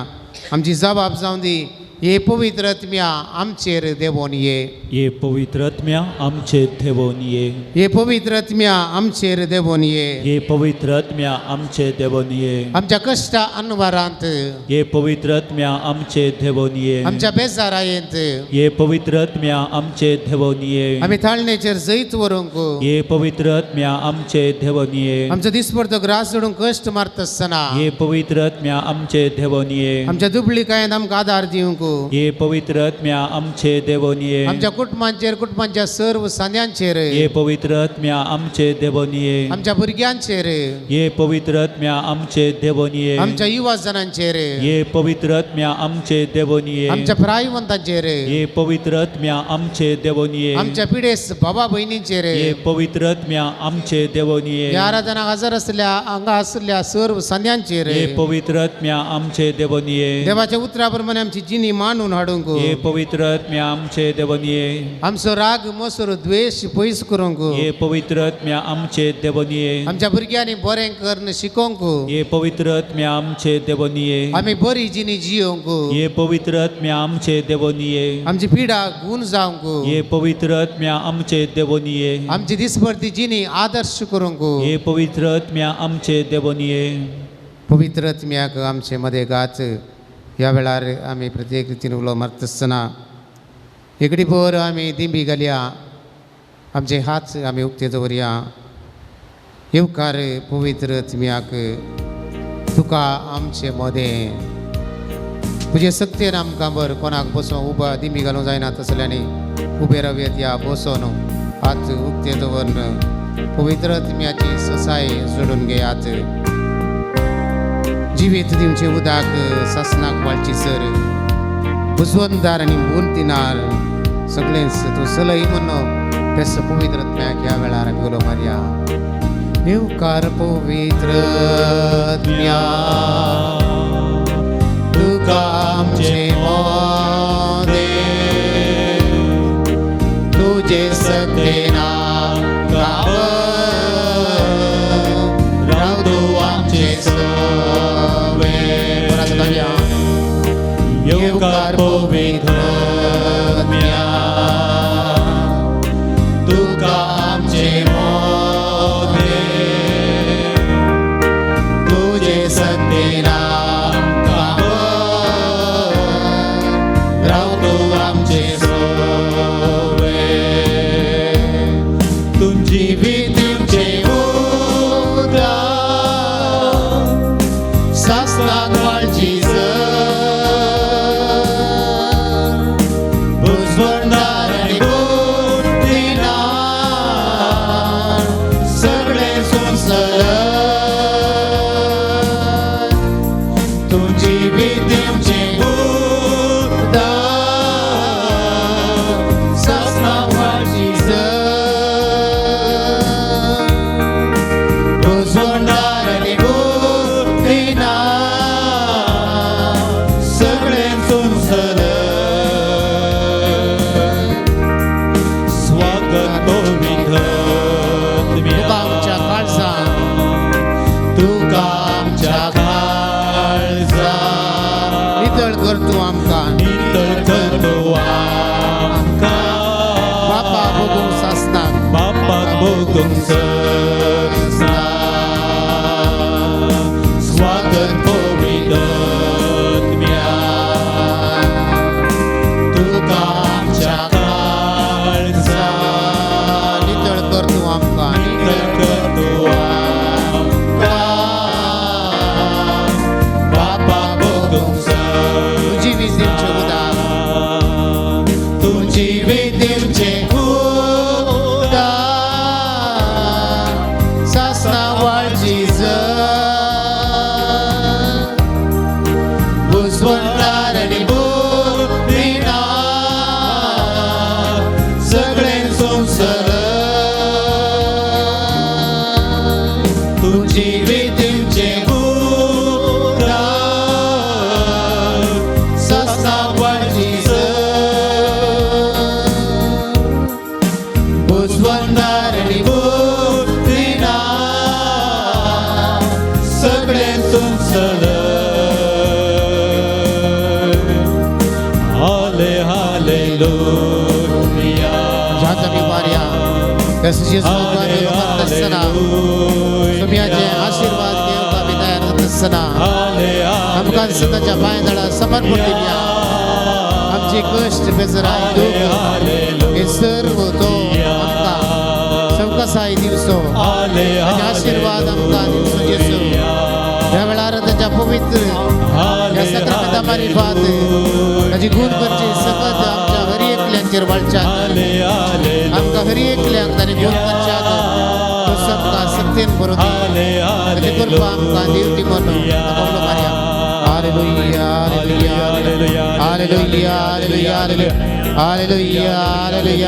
आमची जबाब जावन दी, हे पवित्र आत्म्या आमचेर देवोन ये. ये पवित्र आत्म्या आमचेर देवोन ये. हे पवित्र आत्म्या आमचेर देवोन ये. ये पवित्र आत्म्या आमचेर देवोन ये. आमच्या कश्टा अनवरांत, ये पवित्र आत्म्या आमचेर देवोन ये. आमच्या बेजारायेंत, ये पवित्र आत्म्या आमचेर देवोन ये. आमी थाळणेचेर जैत व्हरूंक, ये पवित्र आत्म्या आमचेर देवोन ये. आमचो दिसपडतो ग्रास जोडून कश्ट मारता आसतना ये पवित्र आत्म्या आमचेर देवोन ये. आमच्या दुबळीकायेंत आमकां आदार दिवंक, ये पवित्र आत्म्या आमचेर देवोन ये. आमच्या कुटुंबांचेर कुटुंबांच्या सर्व सांद्यांचेर, ये पवित्र आत्म्या आमचेर देवोन ये. आमच्या भुरग्यांचेर, ये पवित्र आत्म्या आमचेर देवोन ये. आमच्या युवा जनांचेर, ये पवित्र आत्म्या आमचेर देवोन ये. आमच्या प्रायवंतांचेर, ये पवित्र आत्म्या आमचेर देवोन ये. आमच्या पिडेस भावा भयणींचेर, ये पवित्र आत्म्या आमचेर देवोन ये. ह्या आराधनाक हजर आसल्या हांगा आसल्या सर्व सांद्यांचेर, ये पवित्र आत्म्या आमचेर देवोन ये. देवाच्या उतरा प्रमाणे आमची जिणी मांडून हाडूंक, ये पवित्र आत्म्या आमचेर देवोन ये. आमचो राग मोसोर द्वेष पयस करूंक, ये पवित्र आत्म्या आमचेर देवोन ये. आमच्या भुरग्यांनी बरें करून शिकोवंक, ये पवित्र आत्म्या आमचेर देवोन ये. आमी बरी जिणी जियोंक, ये पवित्र आत्म्या आमचेर देवोन ये. आमची पिडा गुण जावंक, ये पवित्र आत्म्या आमचेर देवोन ये. आमची दिसभरती जिणी आदर्श करूंक, ये पवित्र आत्म्या आमचेर देवोन ये. पवित्र आत्म्याक आमचे मदें घात. ह्या वेळार आमी प्रत्येक रितीन उलो मारता आसतना एक भर आमी दिंबी घालया, आमचे हात आमी उक्ते दवरया. येवकार पवित्र आत्म्याक, तुका आमचे मदें तुजे सक्तेन आमकां बर. कोणाक बसोंक उबा दिंबी घालूंक जायना तसल्यांनी उबे रावयात या बसोन हात उक्ते दवरून पवित्र आत्म्याची ससाय जोडून घेयात. जिवीत दिवचे उदाक सासनाक वाळची सर, बुजवंदार आनी बुंतिनार सगळेंच तूं सलय म्हणो. तेच पवित्र आत्म्याक ह्या वेळार आमी उलो मारया. येवकार पवित्र आत्म्या, तुका आमचे मदें तुजे सक्तेन आमकां राव तूं आमचे सवे. परत गावया. येवकार पवित्र आत्म्या, तुका आमचे मदें तुजे सक्तेन आमकां राव तूं आमचे सवे. तुमची विधीचे उदाक सासनाक वाळची बुजवंदार आनी बुंतिनार सगळें सुसलय. तुमची विधीचे उदाक सासनाक वाळची बुजवंदार आनी बुंतिनार सगळें सुसलय. स्वागत पवित्र तुका आत्म्या, आमच्या काळजांत, तुका आमच्या काळजांत नितळ कर तूं आमकां. नितळ कर तूं आमकां. बापा भोगूंक सासनाक, बापाक भोगूंक सासनाक. स्वागत पवित्र प्रभु येशू करतना सोम्याचे आशीर्वाद घेवपा आमी तयार करतना आमकां सदांच्या पांयदळा समर्पण दिवया आमचे कश्ट बेजाराय दुख हे सर्व तो आमकां सवकासाय दिवचो ताचे आशीर्वाद आमकां दिवचो येशू ह्या वेळार ताच्या पवित्र ह्या सक्रामेंता मारिफात ताची गुण करची सकत आमच्या हर एकल्यांचेर वाळच्यात आमकां हर एकल्यांक ताणें गुण करच्यात तो सबका सत्तेन भरून ताची कृपा आमकां दिवची म्हणून कबूल मारया hallelujah hallelujah hallelujah hallelujah hallelujah hallelujah hallelujah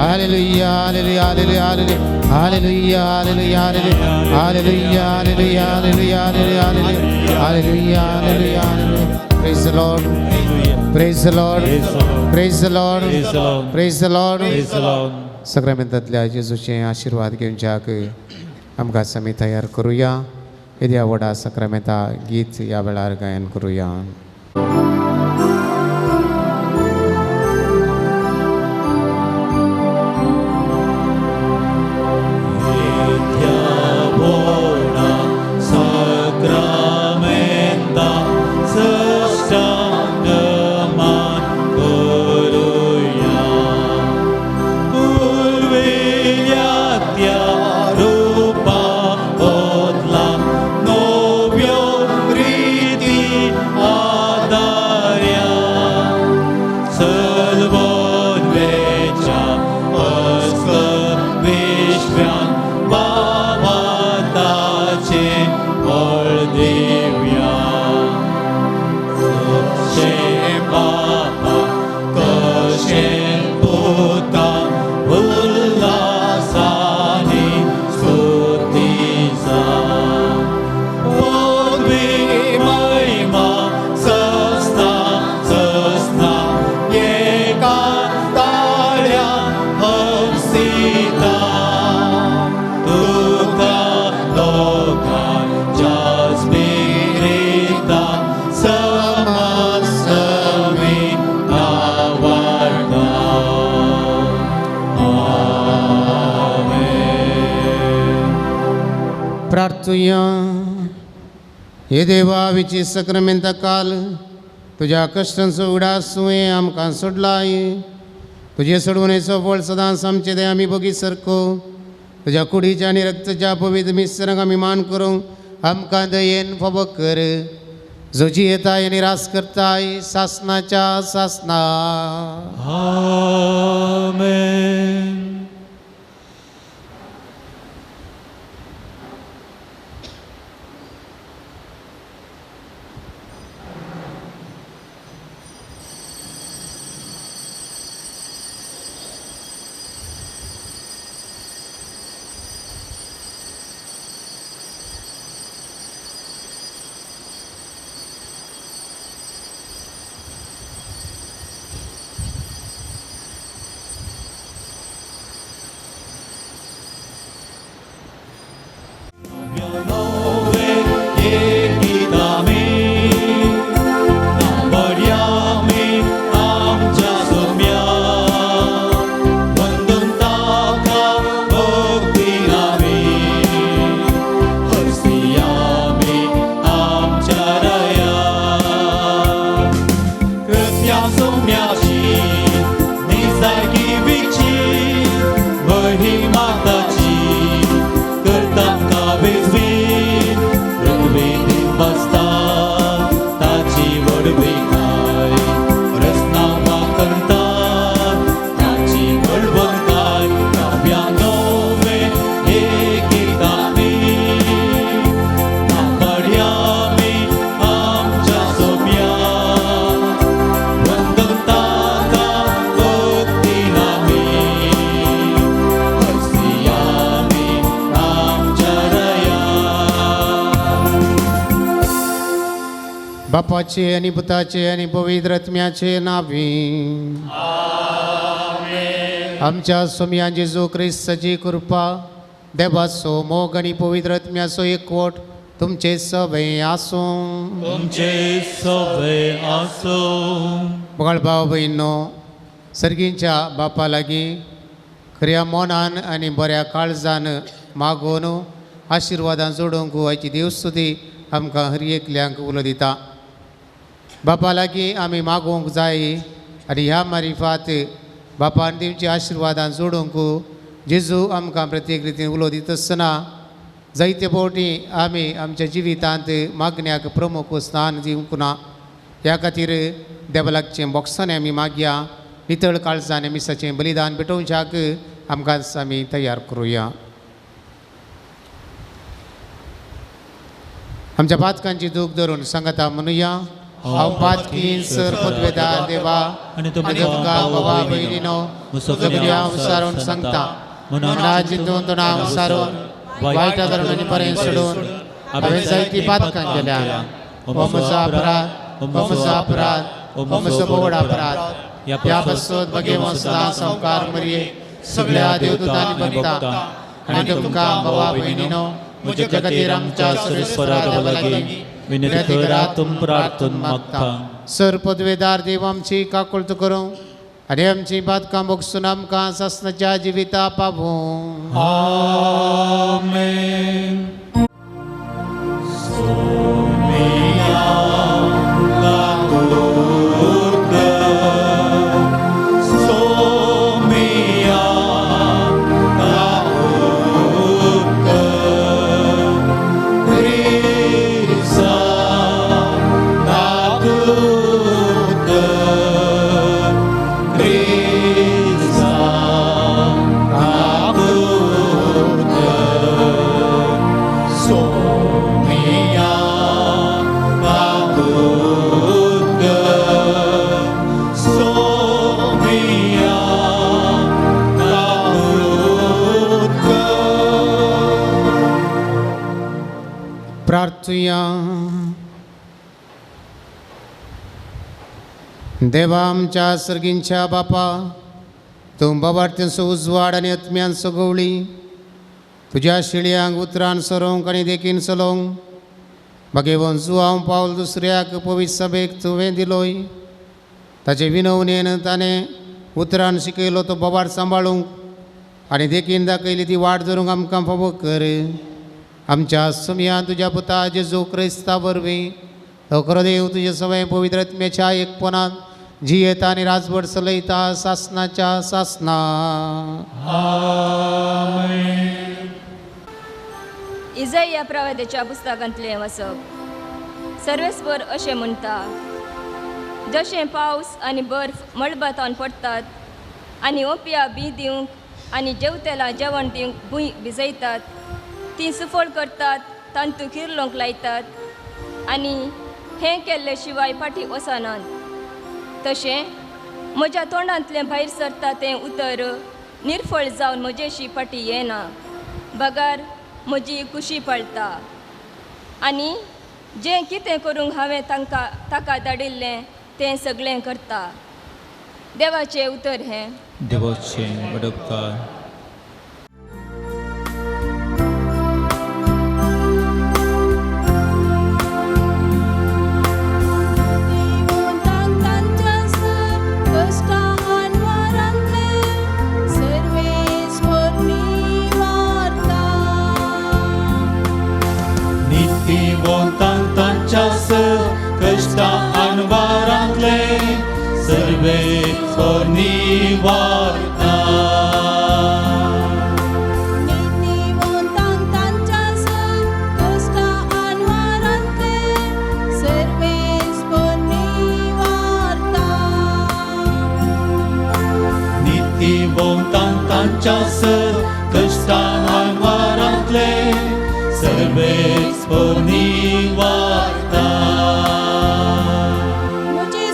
hallelujah hallelujah hallelujah hallelujah hallelujah hallelujah hallelujah hallelujah praise the lord praise the lord praise the lord praise the lord सक्रामेंतांतल्या येशूचे आशीर्वाद घेवच्याक आमकां आमी तयार करुया येद्या व्हडा सक्रामेंता गीत ह्या वेळार गायन करुया प्रार्थुया हे देवा विची सक्रामेंता काल तुज्या कश्टांचो उडास तुवें आमकां सोडलाय तुजे सोडवणेचो फळ सदांच आमचे दे आमी बगी सरको तुज्या कुडीच्या आनी रक्ताच्या पवित्र मिश्रणाक आमी मान करूंक आमकां दयेन फावो कर जोजी येताय आनी रास करताय सासनाच्या सासना आमेन बापाचे आणि पुताचे आणि पवित्र आत्म्याचे नावी आमच्या स्वामी जेजू ख्रिस्ताची कृपा देवाचो मोग आणि पवित्र आत्म्याचो एकवट तुमचे सगळे आसूं तुमचे सगळे आसूं बगाळ भाव बहिणो सर्गींच्या बापा लागीं खऱ्या मोनान आनी बऱ्या काळजान मागोवन आशिर्वादां जोडूंक आयची देवस्तुती आमकां हर एकल्यांक उलो दिता. बापा लागीं आमी मागोवंक जाय आनी ह्या मारिफात बापान दिवची आशिर्वादां जोडूंक जेजू आमकां प्रत्येक रितीन उलो दिता आसतना जायते फावटी आमी आमच्या जिवितांत मागण्याक प्रमुख स्थान दिवंक ना. ह्या खातीर देवालागचें बोगसांनी आमी मागया. नितळ काळजान मिसाचें बलिदान पेटोवच्याक आमकां आमी तयार करुया. आमच्या पातकांची दूख धरून सांगता म्हणुया. हांव पातकीन सर पदवेदार देवा आनी तुमकां बाबा भयणीनो सगळें हांव सारून सांगता. मना चिंतून तो हांव सारून वायटा धर्मांनी बरें सोडून हांवें जायतीं पातकां केल्या. हो म्हजो अपराध, हो म्हजो अपराध, हो म्हजो बोड अपराध. ह्या बसोत बगे वसदा संवकार मरये सगळ्या देवदूतांनी बगता आनी तुमकां बाबा भयणीनो म्हजे खातीर आमच्या सुरेस्परा लागीं विनंती करातून प्रार्थून मागता. सर पदवेदार देव आमची काकुळत करूं आनी आमची बातकां बोगसून आमकां सासणाच्या जिविता पावूं. आमेन. प्रार्थुया. देवा आमच्या सर्गींच्या बापा, तूं बाबार्थ्यांचो उजवाड आनी आत्म्यान सगवळी तुज्या शिळ्यांक उतरान सरोंक आनी देखीन चलोवंक बागेवन जुवांव पावल दुसऱ्याक पवित्र सभेक तुवें दिलोय. ताचे विनवणेन ताणें उतरान शिकयलो तो बाबार सांबाळूंक आनी देखीन दाखयली ती वाट धरूंक आमकां फावो कर. आमच्या सुमया तुज्या पुता जेजू क्रिस्ता वरवीं तो खरो देव तुजे सवय पवित्र आत्म्याच्या एकपणान जियेता आनी राजभर चलयता सासणाच्या सासना. इजाया प्रवाद्याच्या पुस्तकांतलें वचप. सर्वेस्वर अशें म्हणटा, जशें पावस आनी बर्फ मळबातावन पडटात आनी ओपया बी दिवंक आनी जेवतेला जेवण दिवंक भूंय भिजयतात, ती सुफळ करतात, तांतू किरलोंक लायतात आनी हें केल्ले शिवाय फाटीं वचनात. तशें म्हज्या तोंडांतलें भायर सरता तें उतर निर्फळ जावन म्हजेशी फाटीं येना. बगार म्हजी कुशी पळटा आनी जें कितें करूंक हांवें ताका धाडिल्लें तें सगळें करता. देवाचें उतर हें. देवाचें वडपकार. कष्टा अनवारांतले सर्वे निवारता. नितीवंतांक तांच्या कष्टा अनवारांतले सर्वेस निवारता. नितीवंतांक तांच्या कष्टा अनवारांतले सर्वेस निवारता. मुझे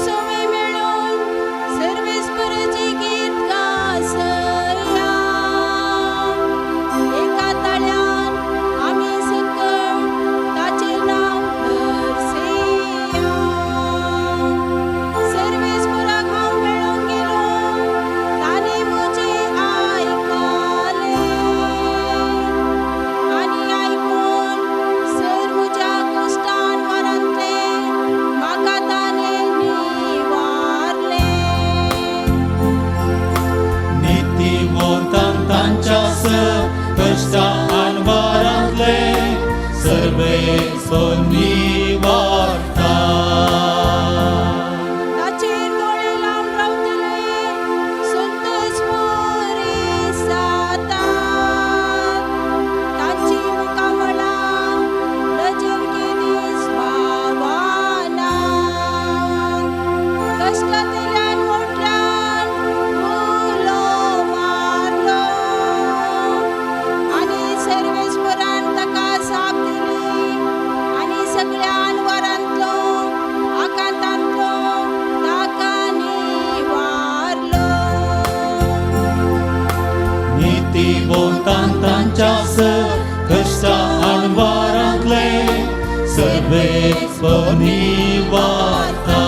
बनी वार्ता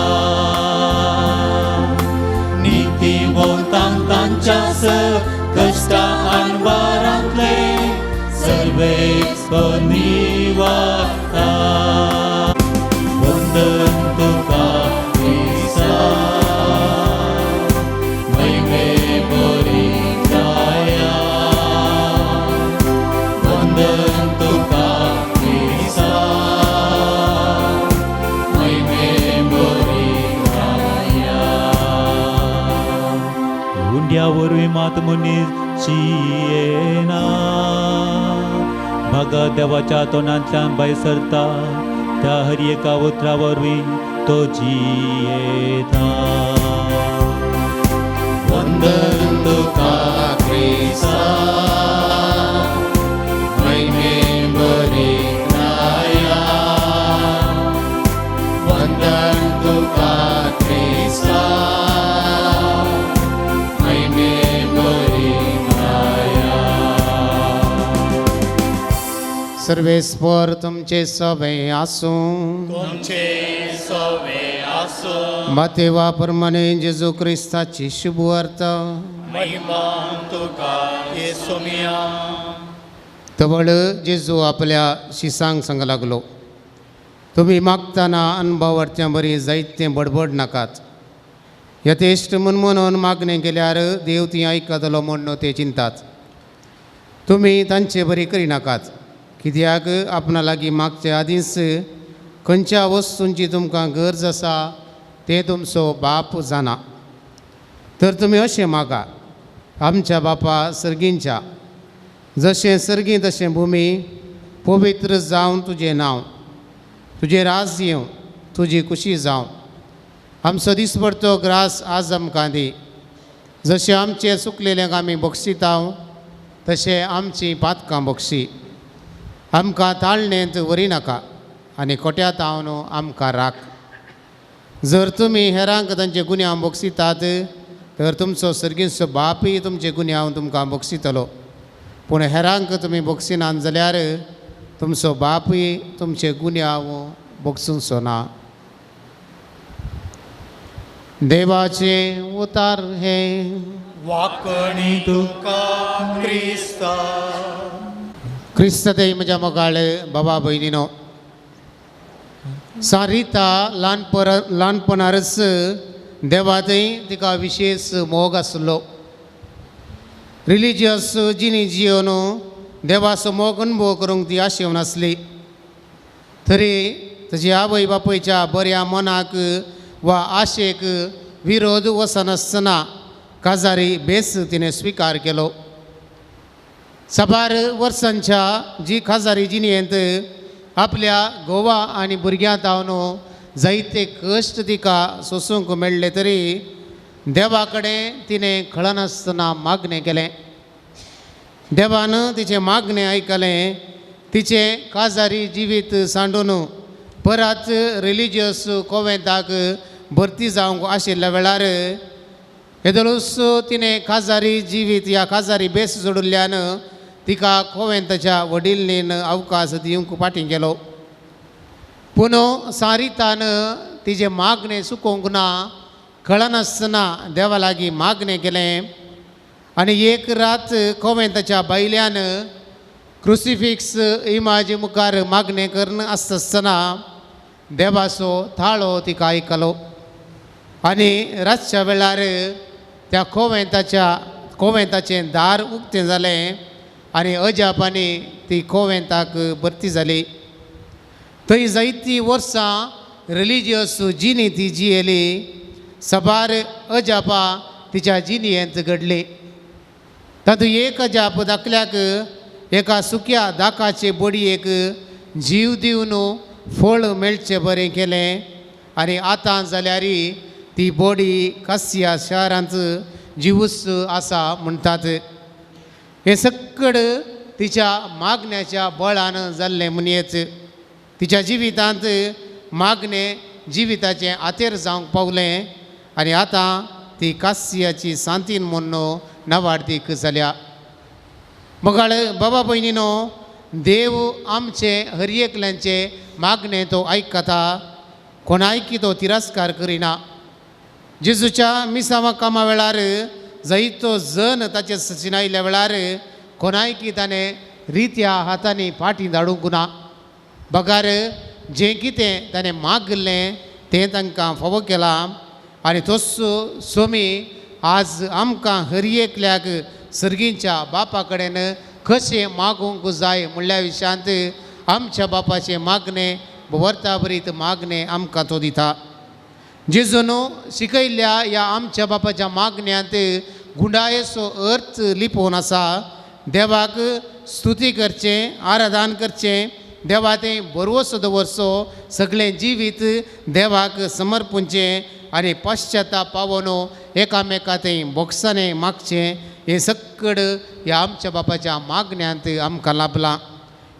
नीतिमोतांक तांच्यास कष्टा अनवारांतले सर्वेच बनी वार्ता वंदन तुका ख्रिस्ता महिमे बरी दया वंदन तुका ख्रिस्ता महिमे बरी दया हुंड्यावरवीं मात मनीसची येना भगत देवाच्या तोंडांतल्यान भायर सरता त्या हर एका उतरा वरवीं तो जियेता वंदन तुका ख्रिस्ता महिमे बरी दया वंदन तुका ख्रिस्ता महिमे बरी दया सर्वेस्पर तुमचे सवे आसूं तुमचे सवे आसो मातेवा प्रमाणे जेजू क्रिस्ताची शुभ वार्ता महिमा तुका येसुमिया तवळ जेजू आपल्या शिसांक सांग लागलो तुम्ही मागताना अनुभवार्थ्या बरी जायतें बडबड नाकात यथेश्ट म्हणून मागणें केल्यार देव ती आयकतलो म्हण ते चिंतात तुम्ही तांचे बरी करी नाकात कित्याक आपणा लागीं मागचे आदींच खंयच्या वस्तूंची तुमकां गरज आसा तें तुमचो बाप जाणा तर तुमी अशें मागा आमच्या बापा सर्गींच्या जशें सर्गी तशें भुमी पवित्र जावन तुजें नांव तुजें राज येवं तुजी खुशी जावं आमचो दिसपडतो ग्रास आज आमकां दी जशें आमचे चुकलेल्यांक आमी बक्षिता तशें आमची पातकां बक्षी आमकां ताळणेंत व्हरी नाका आनी खोट्यात न्हू आमकां राख जर तुमी हेरांक तांचे गुन्यांव बक्षितात तर तुमचो सर्गीचो बापूय तुमचे गुन्यांव तुमकां बक्षितलो पूण हेरांक तुमी बक्षिनात जाल्यार तुमचो बापूय तुमचे गुन्यांव बक्षूंचो ना देवाचे उतार हे वाकणी तुका क्रिस्ता क्रिस्त ते म्हज्या मोगाळ बाबा भयणीनो सारिता ल्हानपणारच देवातय तिका विशेष मोग आसलो रिलिजियस जिणी जियोन देवाचो मोग अनुभव करूंक ती आशेव नासली तरी ताची आवय बापूयच्या बऱ्या मनाक वा आशेक विरोध वचनासतना काजारी बेस तिणें स्विकार केलो 12 वर्सांच्या जी खाजारी जिणयेंत आपल्या घोवा आनी भुरग्यां तावन जायते कश्ट तिका सोसूंक मेळ्ळे तरी देवा कडेन तिणें कळनासतना मागणें केलें देवान तिचें मागणें आयकलें तिचें काजारी जिवीत सांडून परत रिलिजियस कोवेंताक भरती जावंक आशिल्ल्या वेळार येदोळूच तिणें काजारी जिवीत ह्या काजारी बेस जोडिल्ल्यान तिका कोवेंताच्या वडिल्लीन अवकाश दिवंक फाटीं गेलो पूण सारितान तिजें मागणें चुकोवंक ना कळनासतना देवा लागीं मागणें केलें आनी एक रात कोवेंताच्या बायल्यान क्रुसिफिक्स इमाज मुखार मागणें करन आसतना देवाचो थाळो तिका आयकलो आनी रातच्या वेळार त्या कोवेंताचें दार उक्तें जालें आनी अजापानी ती कोवेंताक भरती जाली थंय जायतीं वर्सां रिलिजियस जिणी ती जियेली सबार अजापा तिच्या जिणयेंत घडली तातूंत एक अजाप दाखल्याक एका सुक्या दाकाचे बडयेक जीव दिवन फळ मेळचें बरें केलें आनी आतां जाल्यार ती बडी कासिया शारांत जिवूस आसा म्हणटात हे सक्कड तिच्या मागण्याच्या बळान जाल्लें म्हणयेच तिच्या जिवितांत मागणें जिविताचें आतेर जावंक पावलें आनी आतां ती कासियाची सांतीन म्हणून नवाडतीक जाल्या मोगाळ बाबा भयणीनो देव आमचे हर एकल्यांचे मागणे तो आयकता कोणायकी तो तिरस्कार करिना जेजूच्या मिसावा कामा वेळार जायतो जण ताचे सचिनायल्या वेळार कोणायकी ताणें रित्या हातांनी फाटीं धाडूंक ना बगार जें कितें ताणें मागलें तें तांकां फावो केलां आनी तोच स्वामी आज आमकां हर एकल्याक सर्गींच्या बापा कडेन कशें मागूंक जाय म्हणल्या विशयांत आमच्या बापाचें मागणें वर्ता बरीत मागणें आमकां तो दिता जेजून शिकयल्ल्या ह्या आमच्या बापाच्या मागण्यांत गुंडायेचो अर्थ लिपोवन आसा देवाक स्तुती करचें आराधन करचें देवा तें बरवसो दवरचो सगळें जिवीत देवाक समर्पूंचें आनी पश्चाताप पावोन एकामेका थंय बोगसाणें मागचें हें सक्कड ह्या आमच्या बापाच्या मागण्यांत आमकां लाभलां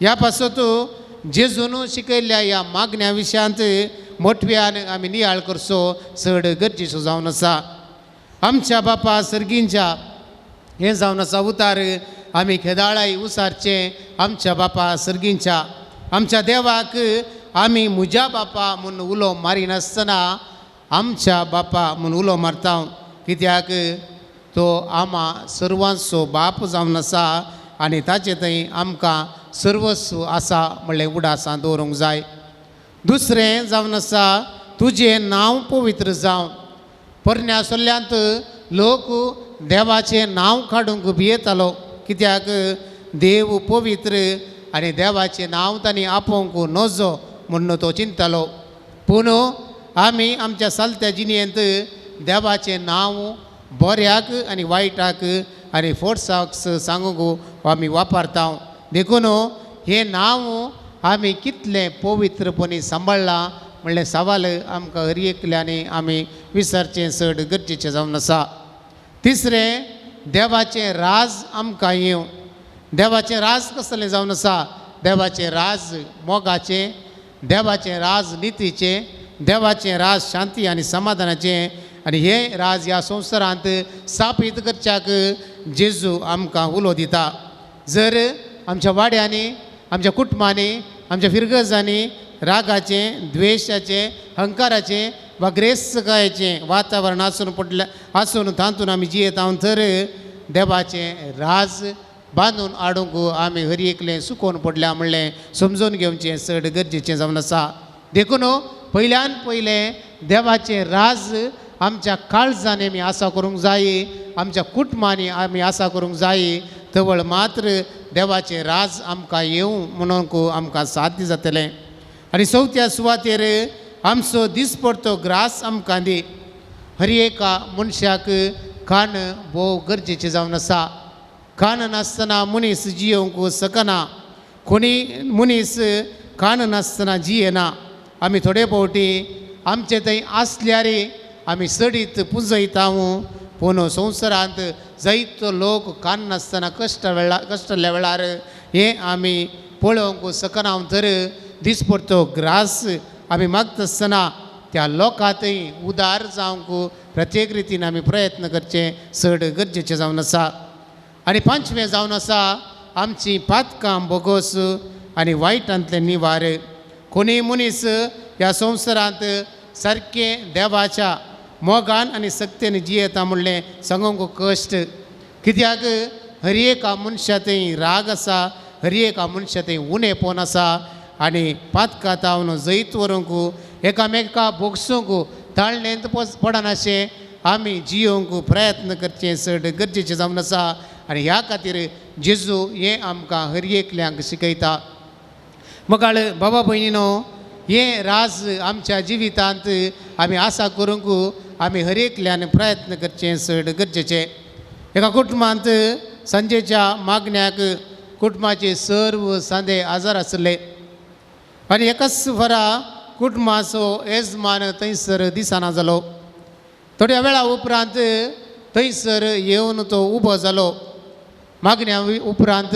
ह्या पासत जेजून शिकयल्ल्या ह्या मागण्या विशयांत मोठव्यान आमी नियाळ करचो चड गरजेचो जावन आसा आमच्या बापा सर्गींच्या हें जावन आसा उतार आमी खेदाळाय उसारचें आमच्या बापा सर्गींच्या आमच्या देवाक आमी म्हज्या बापा म्हूण उलो मारिनासतना आमच्या बापा म्हूण उलो मारता कित्याक तो आमा सर्वांचो बाप जावन आसा आनी ताचे थंय आमकां सर्वस्व आसा म्हणलें उडासां दवरूंक जाय दुसरें जावन आसा तुजें नांव पवित्र जावं परन्या सोल्ल्यांत लोक देवाचें नांव काडूंक भियेतालो कित्याक देव पवित्र आनी देवाचें नांव तांणी आपोवंक नजो म्हणून तो चिंततालो पूण आमी आमच्या चलत्या जिणेंत देवाचें नांव बऱ्याक आनी वायटाक आनी फोर्साक सांगूंक आमी वापरता देखून हें नांव आमी कितलें पवित्रपणी सांबाळ्ळां म्हणलें सवाल आमकां हर एकल्यानी आमी विचारचें चड गरजेचें जावन आसा तिसरें देवाचें राज आमकां येवं देवाचें राज कसलें जावन आसा देवाचें राज मोगाचें देवाचें राज नितीचें देवाचें राज शांती आनी समाधानाचें आनी हें राज ह्या संवसारांत स्थापीत करच्याक जेजू आमकां उलो दिता जर आमच्या वाड्यांनी आमच्या कुटुंबांनी आमच्या फिरगजांनी रागाचें द्वेशाचें अहंकाराचें वा ग्रेस्तकायेचें वातावरण आसून तातूंत आमी जियेता तर देवाचें राज बांदून हाडूंक आमी हर एकलें सुकोवन पडल्या म्हणलें समजून घेवचें चड गरजेचें जावन आसा देखून पयल्यान पयलें देवाचें राज आमच्या काळजांनी आमी आसा करूंक जाय आमच्या कुटुंबांनी आमी आसा करूंक जाय तवळ मात्र देवाचें राज आमकां येवं म्हणून आमकां साध्य जातलें आनी चवथ्या सुवातेर आमचो दिसपडतो ग्रास आमकां दी हर एका मनशाक कान भोव गरजेचें जावन आसा कान नासतना मनीस जियोंक शकना कोणी मनीस कान नासतना जियेना आमी थोडे फावटी आमचे थंय आसल्यार आमी सडीत पुंजयता पूण संवसारांत जायतो लोक कान नासतना कश्टल्या वेळार हें आमी पळोवंक शकना तर दिसपडतो ग्रास आमी मागता आसतना त्या लोकांतय उदार जावंक प्रत्येक रितीन आमी प्रयत्न करचे चड गरजेचें जावन आसा आनी पांचवें जावन आसा आमची पातकां बोगोस आनी वायटांतले निवार कोणी मनीस ह्या संवसारांत सारकें देवाच्या मोगान आनी सक्तेन जियेता म्हणलें सांगूंक कश्ट कित्याक हर एका मनशा थंय राग आसा हर एका मनशा थंय उणेपण आसा आनी पातकां तावन जैत व्हरूंक एकामेका भोगसूंक ताळणेंत पडनाशें आमी जियोंक प्रयत्न करचें चड गरजेचें जावन आसा आनी ह्या खातीर जेजू हें आमकां हर एकल्यांक शिकयता मगाळ बाबा भयणीनो हें राज आमच्या जिवितांत आमी आसा करूंक आमी हर एकल्यान प्रयत्न करचें चड गरजेचें एका कुटुंबांत सांजेच्या मागण्याक कुटुंबाचे सर्व सांदे आजार आसले आनी एकाच वरा कुटुंबाचो येजमान थंयसर दिसना जालो थोड्या वेळा उपरांत थंयसर येवन तो उबो जालो मागण्या उपरांत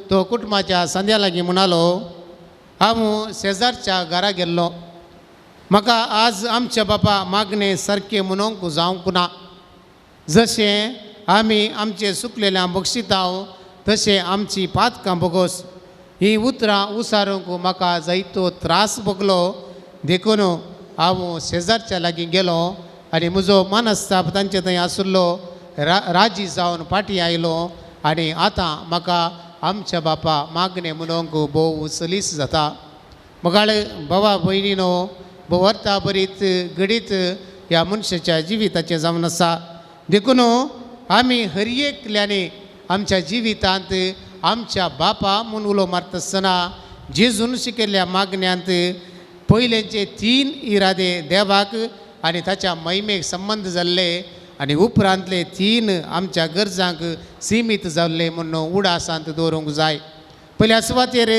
तो कुटुंबाच्या सांद्या लागीं म्हणालो हांव शेजारच्या घरा गेल्लो म्हाका आज आमच्या बापा मागणें सारकें म्हणूंक जावंक ना जशें आमी आमचे सुकलेल्या बक्षितांव तशें आमची पातकां बोगोस ही उतरां उसारूंक म्हाका जायतो त्रास भोगलो देखून हांव शेजारच्या लागीं गेलो आनी म्हजो मनस्ताप तांचे थंय आशिल्लो राजी जावन फाटीं आयलो आनी आतां म्हाका आमच्या बापा मागणें म्हणूंक भोव सलीस जाता. म्हगाळे भावा भयणीनो, वर्ता बरीत घडीत ह्या मनशाच्या जिविताचें जावन आसा. देखून आमी हर एकल्यानी आमच्या जिवितांत आमच्या बापा म्हूण उलो मारता आसतना जेजून शिकयल्ल्या मागण्यांत पयलेंचे 3 इरादे देवाक आनी ताच्या महिमेक संबंद जाल्ले आनी उपरांतले 3 आमच्या गरजांक सीमीत जाल्ले म्हणून उडासांत दवरूंक जाय. पयल्या सुवातेर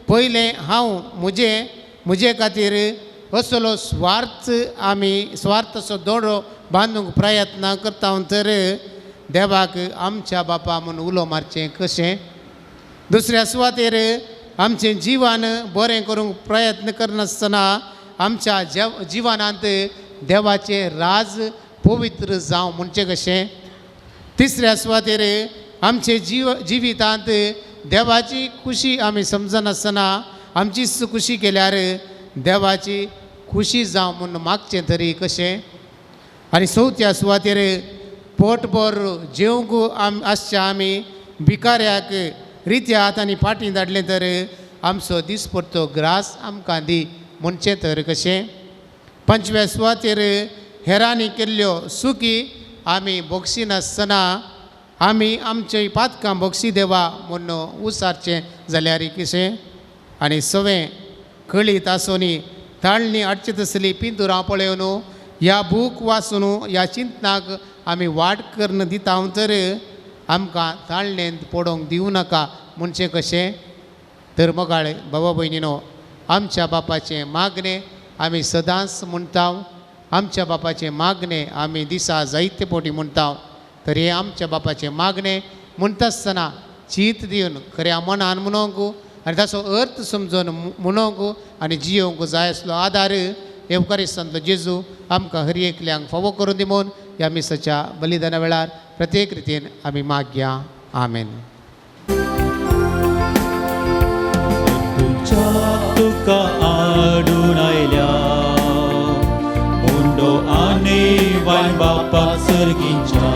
पयलें हांव म्हजे खातीर असलो स्वार्थाचो दोडो बांदूंक प्रयत्न करता तर देवाक आमच्या बापा म्हणून उलो मारचें कशें. दुसऱ्या सुवातेर आमचें जिवन बरें करूंक प्रयत्न करनासतना आमच्या जिवनांत देवाचें राज पवित्र जावं म्हणचें कशें. तिसऱ्या सुवातेर आमचे जिवितांत देवाची खुशी आमी समजनासतना आमची खुशी केल्यार देवाची खुशी जावं म्हणून मागचें तरी कशें. आनी चवथ्या सुवातेर पोटभर जेवंक आसचे आमी भिकाऱ्याक रित्या हातांनी फाटीं धाडलें तर आमचो दिसपट्टो ग्रास आमकां दी म्हणचें तर कशें. पंचव्या सुवातेर हेरांनी केल्ल्यो सुखी आमी भोगसिनासतना आमी आमची पातकां भोगसी देवा म्हणून उसारचें जाल्यार कशें. आनी सवें कळीत आसोनी ताळणी हाडची तसली पिंतुरां पळयोवन ह्या बूक वाचून ह्या चिंतनाक आमी वाट करन दिता तर आमकां ताळणेंत पडोवंक दिवं नाका म्हणचें कशें. तर मोगाळे भावा भयणीनो, आमच्या बापाचें मागणें आमी सदांच म्हणटा. आमच्या बापाचें मागणें आमी दिसा जायते फावटी म्हणटा. तर हें आमच्या बापाचें मागणें म्हणटा आसतना चीत दिवन खऱ्या मनान म्हणोंक आनी ताचो अर्थ समजून म्हणोंक आनी जियोंक जाय आसलो आदार येवकारिस्तांतलो जेजू आमकां हर एकल्यांक फावो करून दिमून ह्या मिसाच्या बलिदाना वेळार प्रत्येक रितीन आमी मागया. आमेन. तुका आडून आयल्या मुंडो आनी वायन बापाक सर्गींच्या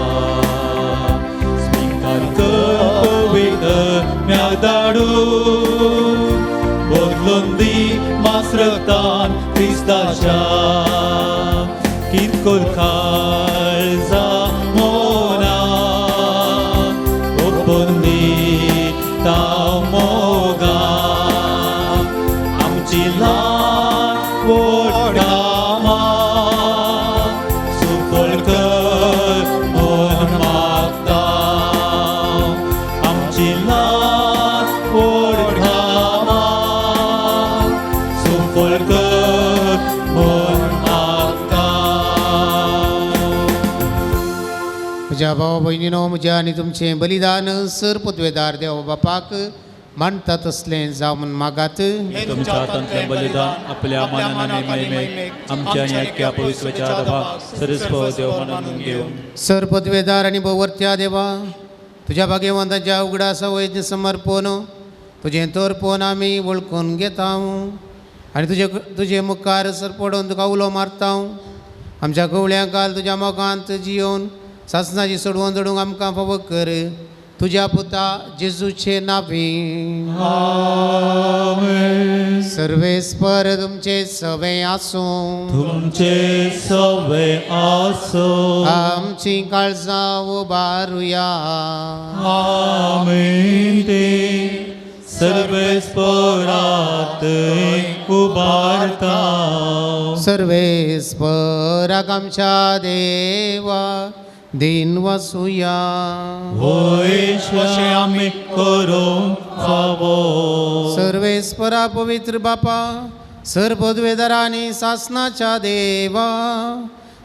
स्वीकार कर पवित्र म्याक धाडू बदलून दी मास रक्तान क्रिस्ताच्या कितकोर काळजा मोना ओपून दी ताव मोगा आमची ल्हान व्हड कामां सुफळ कर म्हूण मागता. आमची ल्हान व्हड कामां सुफळ कर म्हूण मागता. म्हज्या भावा भयणीनो, म्हज्या आनी तुमचें बलिदान सर पदवेदार देव बापाक मानता तसलें जावं म्हूण मागात. तुमच्या हातांतलें बलिदान आपल्या मानान आनी महिमेक आमच्या आनी आख्या पवित्र विचाराभा सरस्व देव म्हणून घेवन. सर पदवेदार आनी भोवर्त्या देवा, तुज्या भाग्यवंताच्या उगडासा वैद्य समर्पण तुजें तोरपण आमी वळखून घेता आनी तुजे मुखार सर पडोवन तुका उलो मारता. आमच्या कवळ्यांक घाल तुज्या मोगांत जियोवन सासणाची सोडवून जोडूंक आमकां फावो कर. तुज्या पुता जेजूचे नांवी. सर्वेस्पर तुमचे सवे आसूं. तुमचे सवे आसूं. आमची काळजां उबारुया. आमीन. ते सर्वेस्परात उबारता. सर्वेस्पराक आमच्या देवा दिन वासुया. अशें आमी करूंक फावो. सर्वेस्परा पवित्र बापा, सर पदवेदारा आनी सासणाच्या देवा,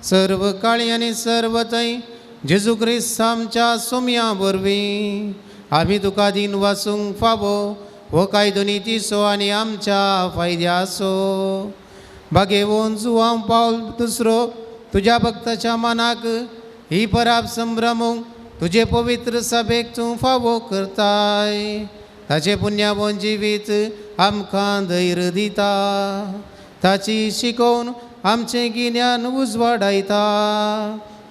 सर्व काळी आनी सर्व थंय जेजू क्रिस्त आमच्या सोम्या वरवीं आमी तुका दिन वाचूंक फावो हो कायदो नितीचो आनी आमच्या फायद्याचो. बागेवून जुवांव पावल दुसरो तुज्या भक्ताच्या मनाक ही पराब संभ्रमूंक तुजे पवित्र सभेक तूं फावो करताय. ताचे पुण्याबोन जिवीत आमकां धैर्य दिता, ताची शिकोवन आमचें गिन्यान उजवाडायता,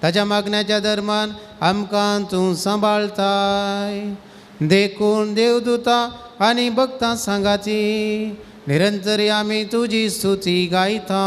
ताच्या मागण्याच्या धर्मान आमकां तूं सांबाळताय. देखून देवदूतां आनी भक्तां सांगाती निरंतरी आमी तुजी स्तुती गायता.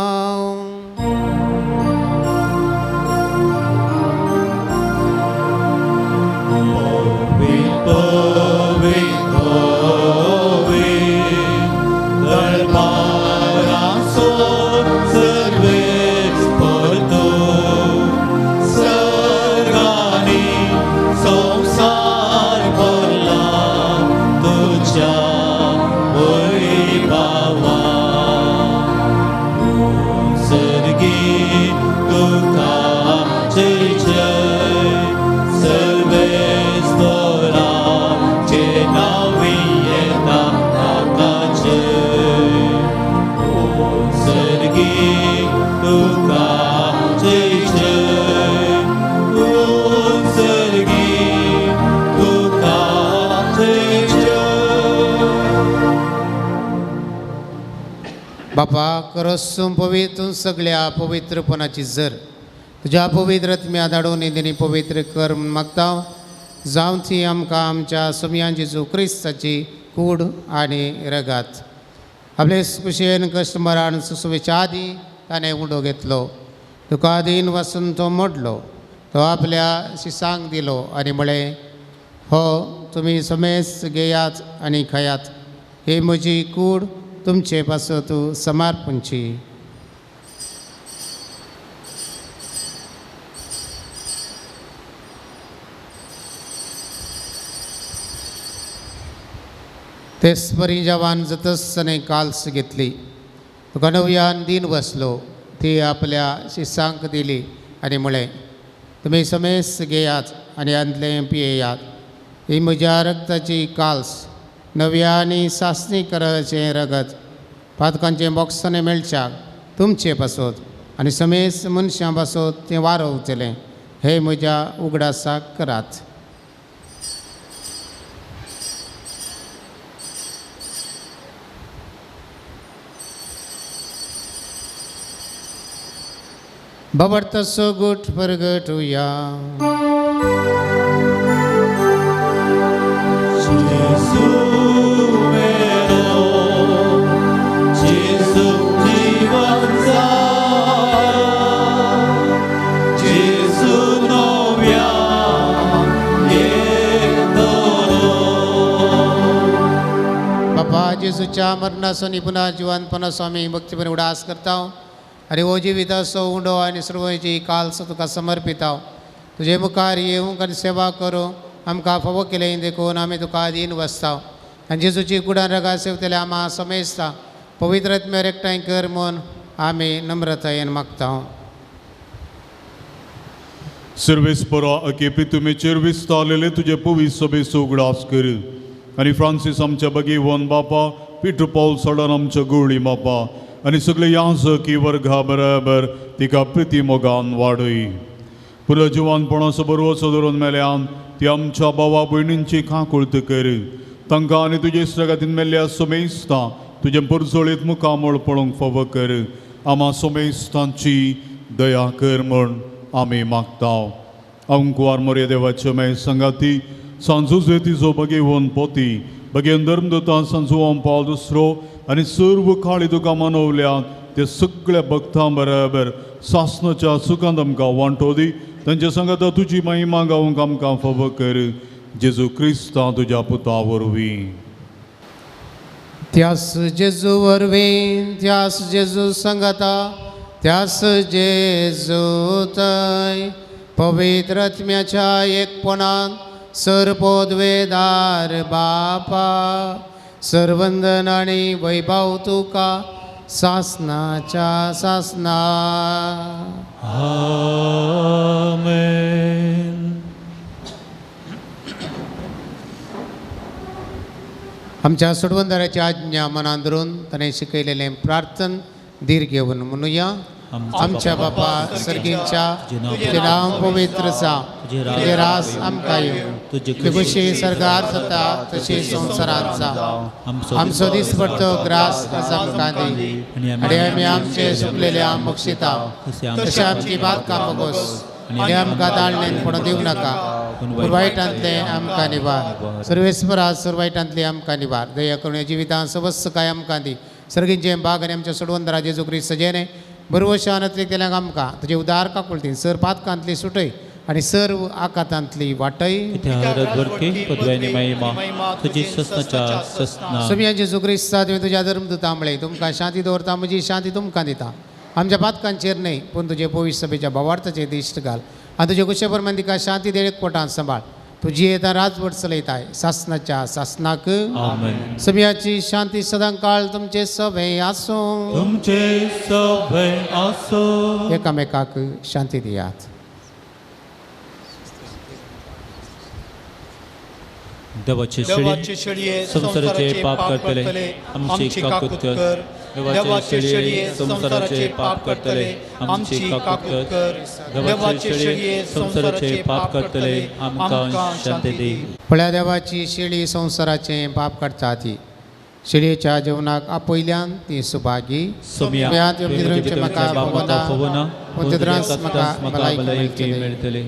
बापा करसून पवित्र सगळ्या पवित्रपणाची जर तुझ्या पवित्र आत्म्या धाडून तेणी पवित्र कर म्हूण मागता. जावं ती आमकां आमच्या समयान जेजू क्रिस्ताची कूड आनी रगात आपले कुशेन कस्टमरान सुसुवेच्या आदी ताणें उडो घेतलो. तुका आदीन वचून तो मोडलो, तो आपल्या शिसांक दिलो आनी म्हळें, हो तुमी समेस्त घेयात आनी खायात, ही म्हजी कूड तुमचे पासत समर्पणची. तेच परी जवान जतसने काल्स घेतली, तुका नव्यान दिन बसलो, ती आपल्या शिसांक दिली आनी म्हळें, तुमी समेस्त घेयात आनी अंतलें पियेयात, ही म्हज्या रक्ताची काल्स, नव्या आनी सासणी कराचें रगत, पातकांचें बॉक्सांनी मेळच्याक तुमचे पासत आनी समेस्त मनशां पासत तें वारवतलें, हे म्हज्या उगडासाक करात. बबडतसो गुट परगटुया. बापा जेजूच्या मरणाचो आनी पुन्हा जिवंतपणाचो आमी भक्तीपणे उडास करता आनी हो जिविताचो उंडो आनी सर्वची काल्स तुका समर्पिता. तुजे मुखार येवंक आनी सेवा करूं आमकां फावो केलें देखून आमी तुका आदीन वसता आनी जेजूची कुडान रगा सेवतले आम्हा समेस्ता पवित्र आत्म्यार एकठांय कर म्हूण आमी नम्रतायेन मागता. सर्वेस्परा अकेपी तुमी चिरविस्तालेले तुजे पवित्र सभेचो उगडास कर आनी फ्रांसीस आमच्या भगिवन बापा, पिटर पॉल सडन आमच्या गुळी बापा आनी सगळे याजकी वर्गा बराबर तिका प्रिती मोगान वाडय. पुरो जिवानपणाचो बरो धरून मेल्यान ती आमच्या भावा भयणींची काकुळत कर, तांकां आनी तुजे इश्टागातीन मेल्ल्या समेस्तां तुजे परजोळीत मुखामोळ पळोवंक फावो कर. आम्हा समेस्तांची दया कर म्हण आमी मागता. अंकुवार मोरये देवाचे मे संगाती सांजू तिजो भगिवन पोती भगेन धर्मदूतां सांजू पावल दुसरो आनी सर्व काळी तुका मनवल्यान ते सगळ्या भक्तां बराबर सासणाच्या सुखांत आमकां वांटो दी. तांच्या सांगाता तुजी महिमा गावंक आमकां फावो कर. जेजू क्रिस्तां तुज्या पुता वरवीं. त्यास जेजू वरवीं, त्यास जेजू सांगाता, त्यास जेजू थंय पवित्र आत्म्याच्या एकपणान सरपोद्वेदार बापा सर्वंदन आनी वैभव तुका सासनाच्या सासना. आमेन. आमच्या सोडवंदाराची आज्ञा मनांत धरून ताणें शिकयलेलें प्रार्थन धीर घेवन म्हणुया. आमच्या बापा सर्गींच्या तुझे नाव पवित्र जावं तुझे रास आमकां येवं तुझे कुशी सरगार जाता तशी संवसारांत जावं आमचो दीस पडतो ग्रास आज आमकां दी आनी आमी आमचे चुकलेल्या बक्षिता तशें आमची बात कामगोस आनी आमकां दाळणेन पडूं दिवं नाका पूण वायटांतले आमकां निवार सर्वेस्परा सर्वायटांतले आमकां निवार दया करून जिवितां सवस्त काय आमकां दी सर्गींचे बाग आनी आमच्या सोडवंदरा जेजू क्रिस्त सजेने बरोबर शानतले केल्याक आमकां तुजे उदार काकुळतीन सर पातकांतली सुटय आनी सर्व आकातांतली वाटय सगळ्या जेजू क्रिस्ता तुवें तुज्या धर्मदुता म्हळें तुमकां शांती दवरता म्हजी शांती तुमकां दिता आमच्या पातकांचेर न्हय पूण तुजे पवित्र सभेच्या भावार्थाचेर दिश्ट घाल आनी तुजे कुशे प्रमाण तिका शांती देळेक पोटांत सांबाळ तुजी येता राजवट चलयताय सासनाच्या सासनाक सगळ्याची शांती सदां काळ तुमचे सभे आसूं तुमचे सभे आसूं एकामेकाक शांती दियात देवाचे शेळये संसाराचे पाप करतले आमची काकूत कर देवाचे शेळये संसाराचे पाप करतले आमची काकूत कर देवाचे शेळये संसाराचे पाप करतले आमकां शांती दी पळ्या देवाची शेळी संसाराचे पाप काडटा ती शेळयेच्या जेवणाक आपयल्यान ती सुभागी म्हाका भोवना म्हाका भलायकी मेळटली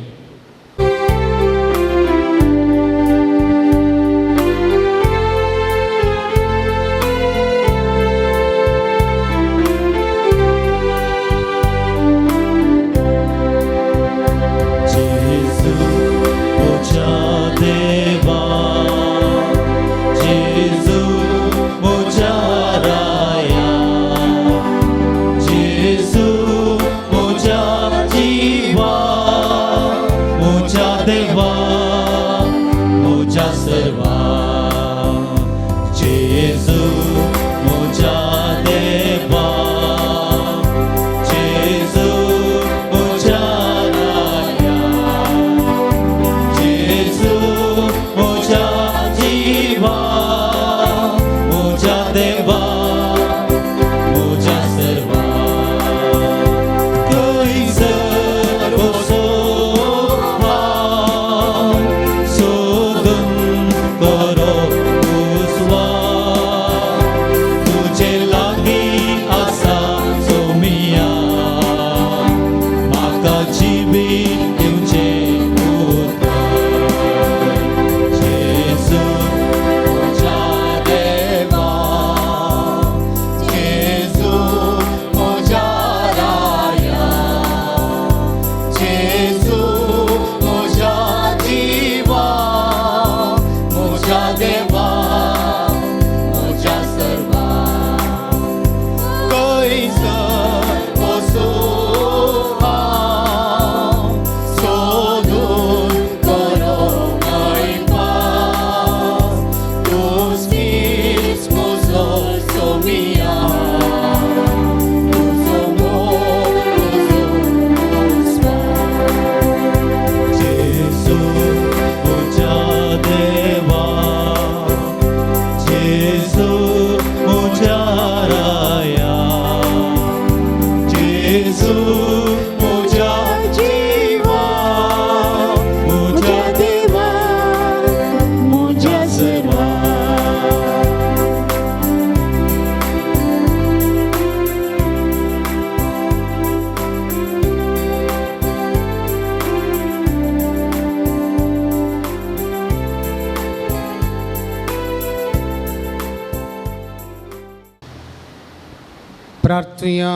प्रार्थुया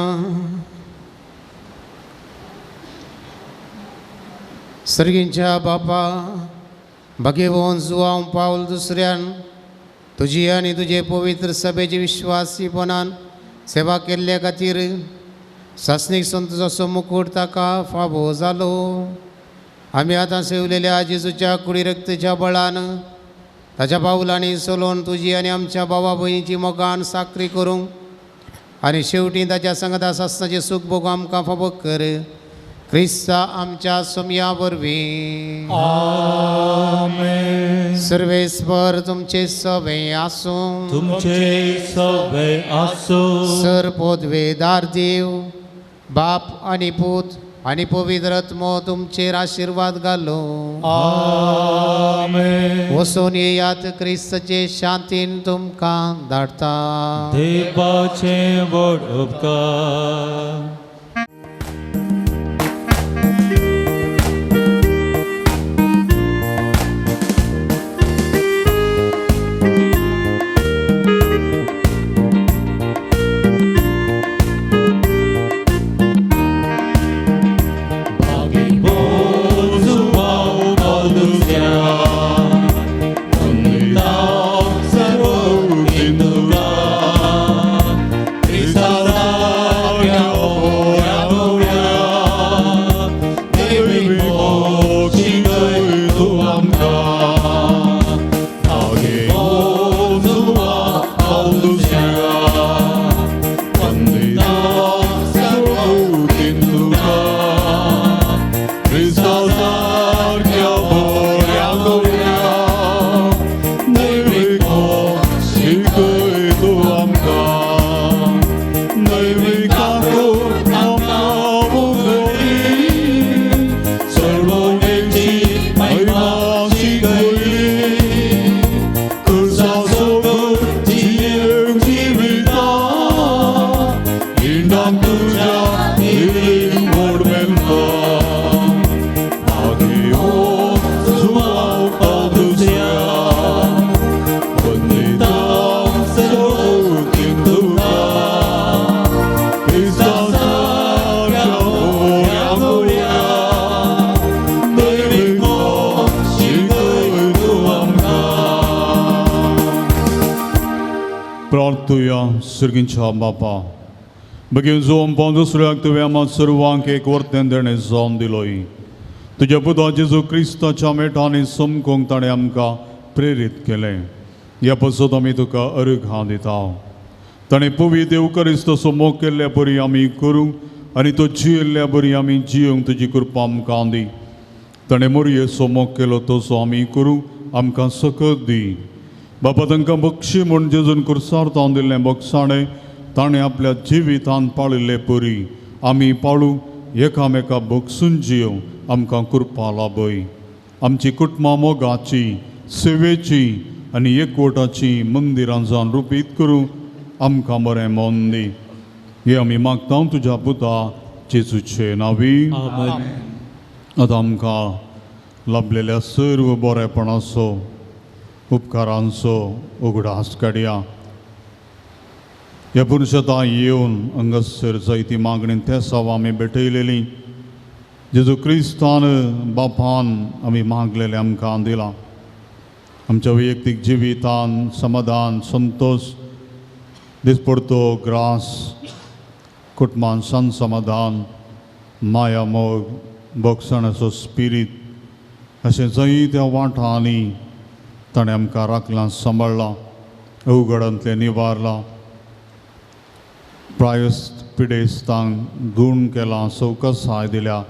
सर्गींच्या बापा भगेवोन जुवांव पावल दुसऱ्यान तुजी आनी तुजे पवित्र सभेचे विश्वासीपणान सेवा केल्ल्या खातीर सासणीक संतोषाचो मुकुट ताका फावो जालो आमी आतां सेवलेल्या जेजूच्या कुडी रक्ताच्या बळान ताच्या पावलांनी चलोवन तुजी आनी आमच्या भावा भयणीची मोगान साखरी करूंक आनी शेवटी ताच्या संगता सासणाचें सूख भोगूंक आमकां फावो कर क्रिस्ता आमच्या सोमया वरवीं आमेन सर्वेस्वर तुमचे सवे आसूं तुमचे सवे आसूं सर पोदवेदार देव बाप आणि पूत आणि पवित्र आत्मो तुमचेर आशीर्वाद घालो आमेन. वसून येयात क्रिस्तचे शांतीन तुमकां धाडता देवाचे व्हड उपकार. प्रार्थुया सर्गींच्या बापा बेगीन जोम दुसऱ्याक तुवें आम्हा सर्वांक एक वर्तें देणें जावन दिलोय तुज्या पुता जेजू क्रिस्ताच्या मेठांनी समकोंक ताणें आमकां प्रेरीत केलें ह्या पासत आमी तुका अर्घ दिता ताणें पवित्र येवकारिस्त मोग केल्ल्या परी आमी करूं आनी तो जियेल्ल्या बरी आमी जियोंक तुजी कृपा आमकां दी ताणें मोरयेचो मोग केलो तसो आमी करूं आमकां सकत दी बापा तांकां बक्षी म्हूण जेजून कुर्सार तावन दिल्लें बक्षाणें ताणें आपल्या जिवितांत पाळिल्ले परी आमी पाळूं एकामेका बक्षून जियों आमकां कृपा लाभय आमची कुटुंबां मोगाची सेवेची आनी एकवटाची मंदिरां जावन रुपीत करूं आमकां बरें मोन दी हे आमी मागता तुज्या पुता जेजूचे नांवी आमेन. आतां आमकां लाभलेल्या सर्व बरेपणाचो उपकारांचो उगडास काडया ह्या पुरुशता येवन हांगासर जायती मागणी त्या सवा आमी भेटयलेली जेजू क्रिस्तान बापान आमी मागलेले आमकां दिला आमच्या वैयक्तीक जिवितान समाधान संतोष दिसपडतो ग्रास कुटुंबान शांत समाधान माया मोग बोगसणाचो स्पिरीट अशें जायत्या वाठांनी ताणें आमकां राखलां सांबाळलां अवघडांतलें निवारलां प्रायस्त पिडेस्तांक गूण केलां सवकासाय दिल्या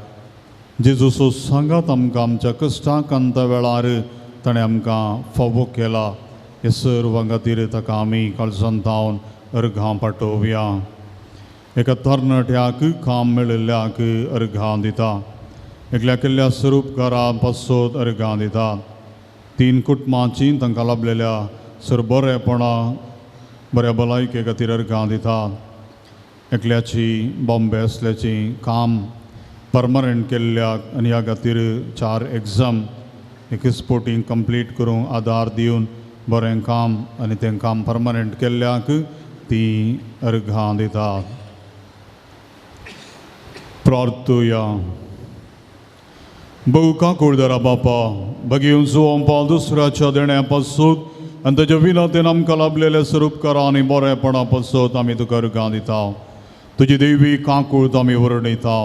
जेजूचो सांगात आमकां आमच्या कश्टाकांत वेळार ताणें आमकां फावो केला हे सर्व खातीर ताका आमी काळजांतावन अर्घां पाठोवया एका तरणाट्याक काम मेळिल्ल्याक अर्घां दिता एकल्या केल्ल्या स्वरूपकारा पासत अर्घां दितात तीन कुटुंबांची तांकां लाभलेल्या सर बरेपणा बऱ्या भलायके खातीर अर्घां दितात एकल्याची बॉम्बे असल्याची काम परमनंट केल्ल्याक आनी ह्या खातीर 4 एग्जाम एक स्पोर्टींग कंप्लीट करूंक आदार दिवन बरें काम आनी तें काम परमनंट केल्ल्याक ती अर्घां दितात प्रार्थुया बहुका कुळदरा बापा बगीन जुवंपा दुसऱ्याच्या देण्या पासून आनी ताच्या विनतेन आमकां लाभलेल्या स्वरूपकारा आनी बरेपणा पासत आमी तुका अर्घां दिता तुजी देवी काकूळत आमी वर्णयता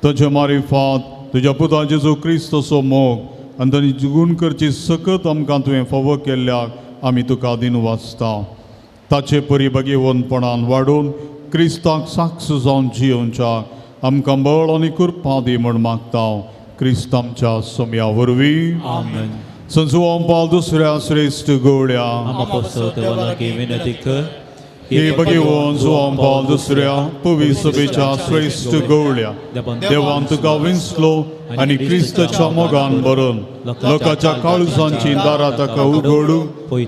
तुजे मारिफात तुज्या पुता जेजू क्रिस्तचो मोग आनी ताची गूण करची सकत आमकां तुवें फावो केल्ल्याक आमी तुका दिन वाचता ताचे परी बगेवनपणान वाडून क्रिस्ताक साक्ष जावन जियोवच्या आमकां बळ आनी कृपा दी म्हूण मागता क्रिस्तांच्या सोम्या वरवीं आमेन. संजुवंपा दुसऱ्या श्रेश्ठ गवळ्या आमकां विनंती कर हे भगवंत जोंपा दुसऱ्या पवी सभेच्या श्रेष्ठ गवळ्या देवान तुका विंचलो आनी क्रिस्ताच्या मोगान भरून लोकांच्या काळजांची दारां ताका उगडू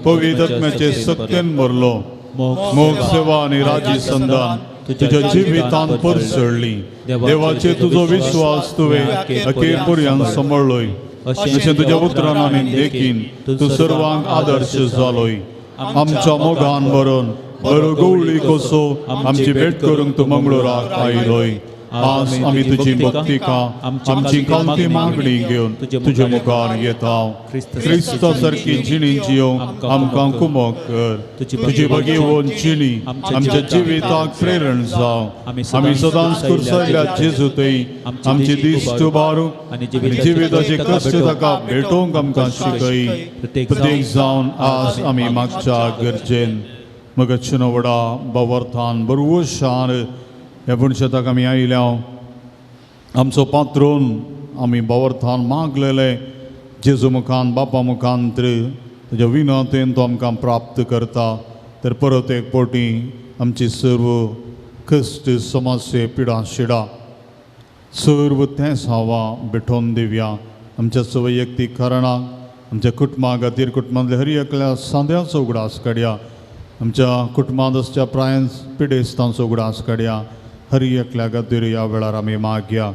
पवित्र आत्म्याचे सक्तीन भरलो मोग सेवा आनी राजी संदान तुझ्या जिवितांत परसळली देवाचे तुजो विश्वास तुवें अखेर पर्यंत सांबाळलोय अशें तुज्या उतरान आनी देखीन तूं सर्वांक आदर्श जालोय आमच्या मोगान भरून बरो गवळी कसो आमची भेट करूंक तूं मंगळुराक आयलोय आज आमी तुजी भक्तिका आमची कांती मागणी घेवन तुजे मुखार येता क्रिस्ता सारकी जिणी जियोवंक आमकां कुमोग कर तुजी भगवंत जिणी आमच्या जिविताक प्रेरण जावं आमी सदांच कुरसयल्या जेजूतय आमची दिश्ट उबारूंक आनी जिविताचे कश्ट ताका भेटोवंक आमकां शिकय प्रत्येक जावन आज आमी मागच्या गरजेन मगच्छन वडा बावर्थान बरवो शान ह्या पुणशेताक आमी आयल्या आमचो पात्रोन आमी बावर्थान मागलेले जेजू मुखान बापा मुखांत्र तुज्या विनतेन तो आमकां प्राप्त करता तर परत एक पोटी आमची सर्व कश्ट समस्ये पिडा शिडा सर्व तें सावा भेटोवन दिवया आमच्या वैयक्तीक कारणाक आमच्या कुटुंबा खातीर कुटुंबांतल्या हर एकल्या सांद्याचो उगडास काडया आमच्या कुटुंबांत असच्या प्रायन पिडेस्तांचो उगडास काडया हर एकल्या खातीर ह्या वेळार आमी मागया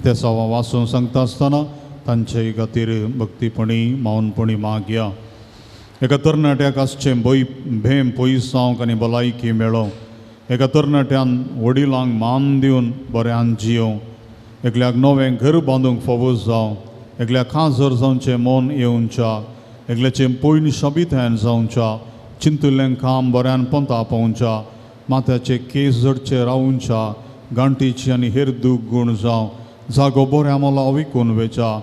ते सवा वाचून सांगता आसतना तांचे खातीर भक्तीपणी मौनपणी मागया एका तरणाट्याक आसचें भेम पयस जावंक आनी भलायकी मेळो एका तरणाट्यान वडिलांक मान दिवन बऱ्यान जियोवं एकल्याक नवें घर बांदूंक फावो जावं एकल्याक काजर जावचें मन येवच्या एकल्याचें पयलीं शाबितायन जावच्या चिंतुल्लें काम बऱ्यान पंता पावच्या माथ्याचे केस जडचे रावूंच्या गांठीची आनी हेर दूख गूण जावं जागो बऱ्या मोला विकून वेचा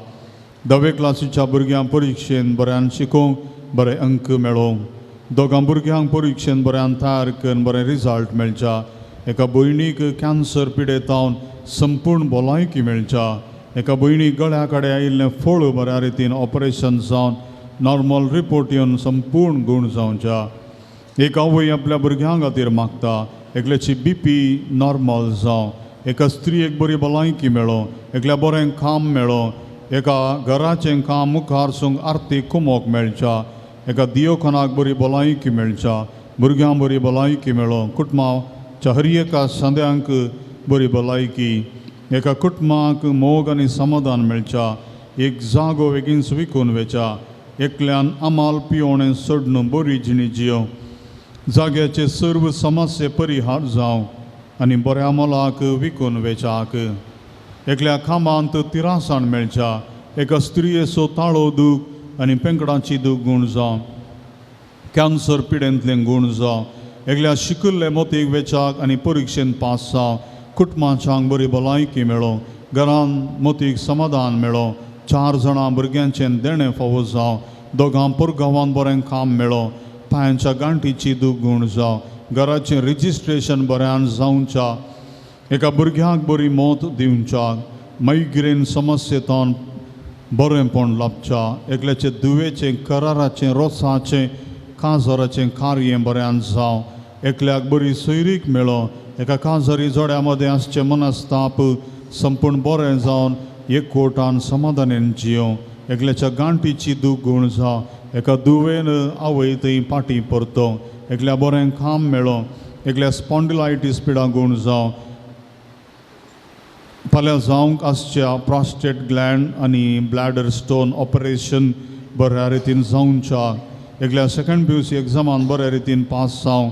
10वे क्लासीच्या भुरग्यांक परिक्षेन बऱ्यान शिकोवंक बरे अंक मेळोवंक दोगां भुरग्यांक परिक्षेन बऱ्यान तयार करून बरें रिजल्ट मेळच्या एका भयणीक कॅन्सर पिडेतावन संपूर्ण भलायकी मेळच्या एका भयणीक गळ्या कडेन आयिल्लें फळ बऱ्या रितीन ऑपरेशन जावन नॉर्मल रिपोर्ट येवन संपूर्ण गूण जावच्या एक आवय आपल्या भुरग्यां खातीर मागता एकल्याची BP नॉर्मल जावं एका स्त्रीक बरी भलायकी मेळो एकल्या बरें काम मेळो एका घराचें काम मुखार सूंक आर्थीक कुमोक मेळच्या एका दियोखनाक बरी भलायकी मेळच्या भुरग्यांक बरी भलायकी मेळो कुटुंबाच्या हर एका सांद्यांक बरी भलायकी एका कुटुंबाक मोग आनी समाधान मेळच्या एक जागो बेगीन विकून वेचा एकल्यान आमाल पिवोवणें सोडून बरी जिणी जियो जाग्याचे सर्व समस्ये परिहार जावं आनी बऱ्या मोलाक विकून वेचाक एकल्या खांबांत तिरासाण मेळच्या एका स्त्रियेचो ताळो दूख आनी पेंकडाची दूख गूण जावं कॅन्सर पिडेंतलें गूण जावं एकल्या शिकिल्ले मोतीक वेचाक आनी परिक्षेन पास जावं कुटुंबाच्यांक बरी भलायकी मेळो घरान मोतीक समाधान मेळो 4 जाणां भुरग्यांचें देणें फावो जावं दोगां पुरगांवान बरें काम मेळो पांयांच्या गांठीची दूख गूण जावं घराचें रिजिस्ट्रेशन बऱ्यान जावच्या एका भुरग्याक बरी मोत दिवच्या मायग्रेन समस्येतून बरेंपण लाभच्या एकल्याचे दुवेचें कराराचें रोसाचें काजराचें कार्य बऱ्यान जावं एकल्याक बरी सोयरीक मेळो एका काजरी जोड्या मदें आसचें मनस्ताप संपूर्ण बरें जावन एकवटान समाधानान जियो एकल्याच्या गांठीची दूख गूण जावं एका दुवेन आवय थंय पाटी परतो एकल्या बरें काम मेळो एकल्या स्पॉन्डिलायटीस पिडा गूण जावं फाल्यां जावंक आसच्या प्रॉस्टेट ग्लँड आनी ब्लॅडर स्टोन ऑपरेशन बऱ्या रितीन जावच्या एकल्या सेकंड PUC एग्जामान बऱ्या रितीन पास जावं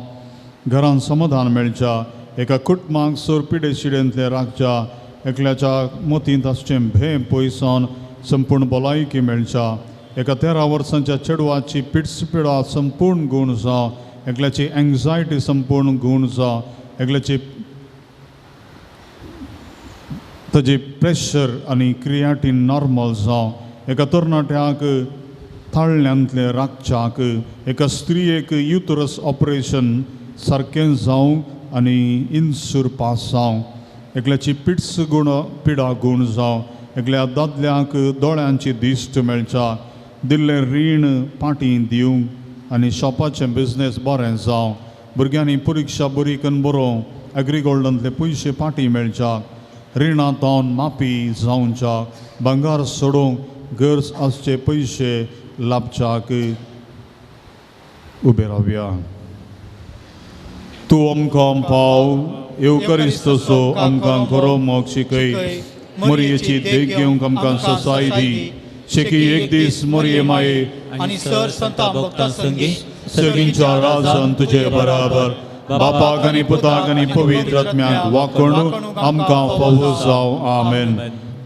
घरान समाधान मेळच्या एका कुटुंबाक सर पिडे शिडेंतले राखच्या एकल्याच्या मोतींत आसचें भें पयसावन संपूर्ण भलायकी मेळच्या एका 13 वर्सांच्या चेडवाची पिड्स-पिडा संपूर्ण गूण जावं एकल्याची एंग्जायटी संपूर्ण गूण जावं एकल्याची ताजी प्रेशर आनी क्रिएटिन नॉर्मल जावं एका तरणाट्याक ताळण्यांतले राखच्याक एका स्त्रियेक युटरस ऑपरेशन सारकें जावं आनी इन्सूर पास जावं एकल्याची पिड्स पिडा गूण जावं एकल्या दादल्याक दोळ्यांची दिश्ट मेळच्या दिल्लें रीण पाटी दिवंक आनी शॉपाचें बिझनेस बरें जावं भुरग्यांनी परिक्षा बरी करून बरो एग्रीगोल्डांतले पयशे फाटी मेळच्याक रिणां तावन माफी जावच्याक भांगार सोडूंक गरज आसचे पयशे लाभच्याक उबे रावया. तूं आमकां पाव येवकरिस्तोचो आमकां खरो मोग शिकय. मोरयेची देख घेवंक आमकां ससाय दी. शेकी एक दीस मोरये माये आणि सर संता भक्तां संगी सगळींच्या राजान तुजे बराबर बापाक आनी पुताक आनी पवित्र आत्म्याक वाकणूक आमकां फावो जावं. आमेन.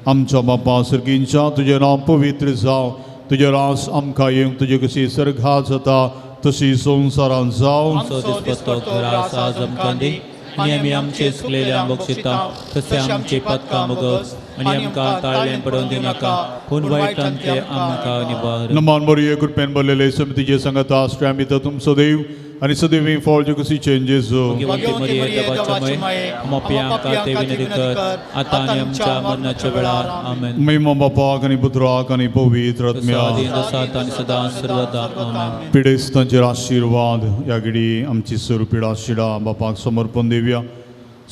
आमच्या बापा सर्गींच्या तुजें नांव पवित्र जावं. तुजें रास आमकां येवंक तुजे कशी सर्गां जाता तशी संवसारांत जावं. आमचो दिसपत्तो घरास आज आमकां दी आनी आमी आमचे चुकलेल्यांक बक्षिता तशें आमची पदकां मुगत आनी आमकां ताळ्यान पडोवन दिनाका पूण वायटांतले आमकां निबार. नमान मोरये कृपेन भरलेले समितीचे संगत आश्रय आमी तुम सदैव आनी सदैवी फळ कशी चेंजेस भगवंती मरिये देवाच्या माये आमोपी आमकां ते विनंती कर आतां आनी आमच्या मरणाच्या वेळार. आमेन. महिमा बापाक आनी पुत्राक आनी पवित्र आत्म्याक जसात आनी सदां सर्वदा. आमेन. पिडेस्तांचेर आशिर्वाद ह्या घडी आमची स्वरुपिडा शिडा बापाक समर्पण दिवया.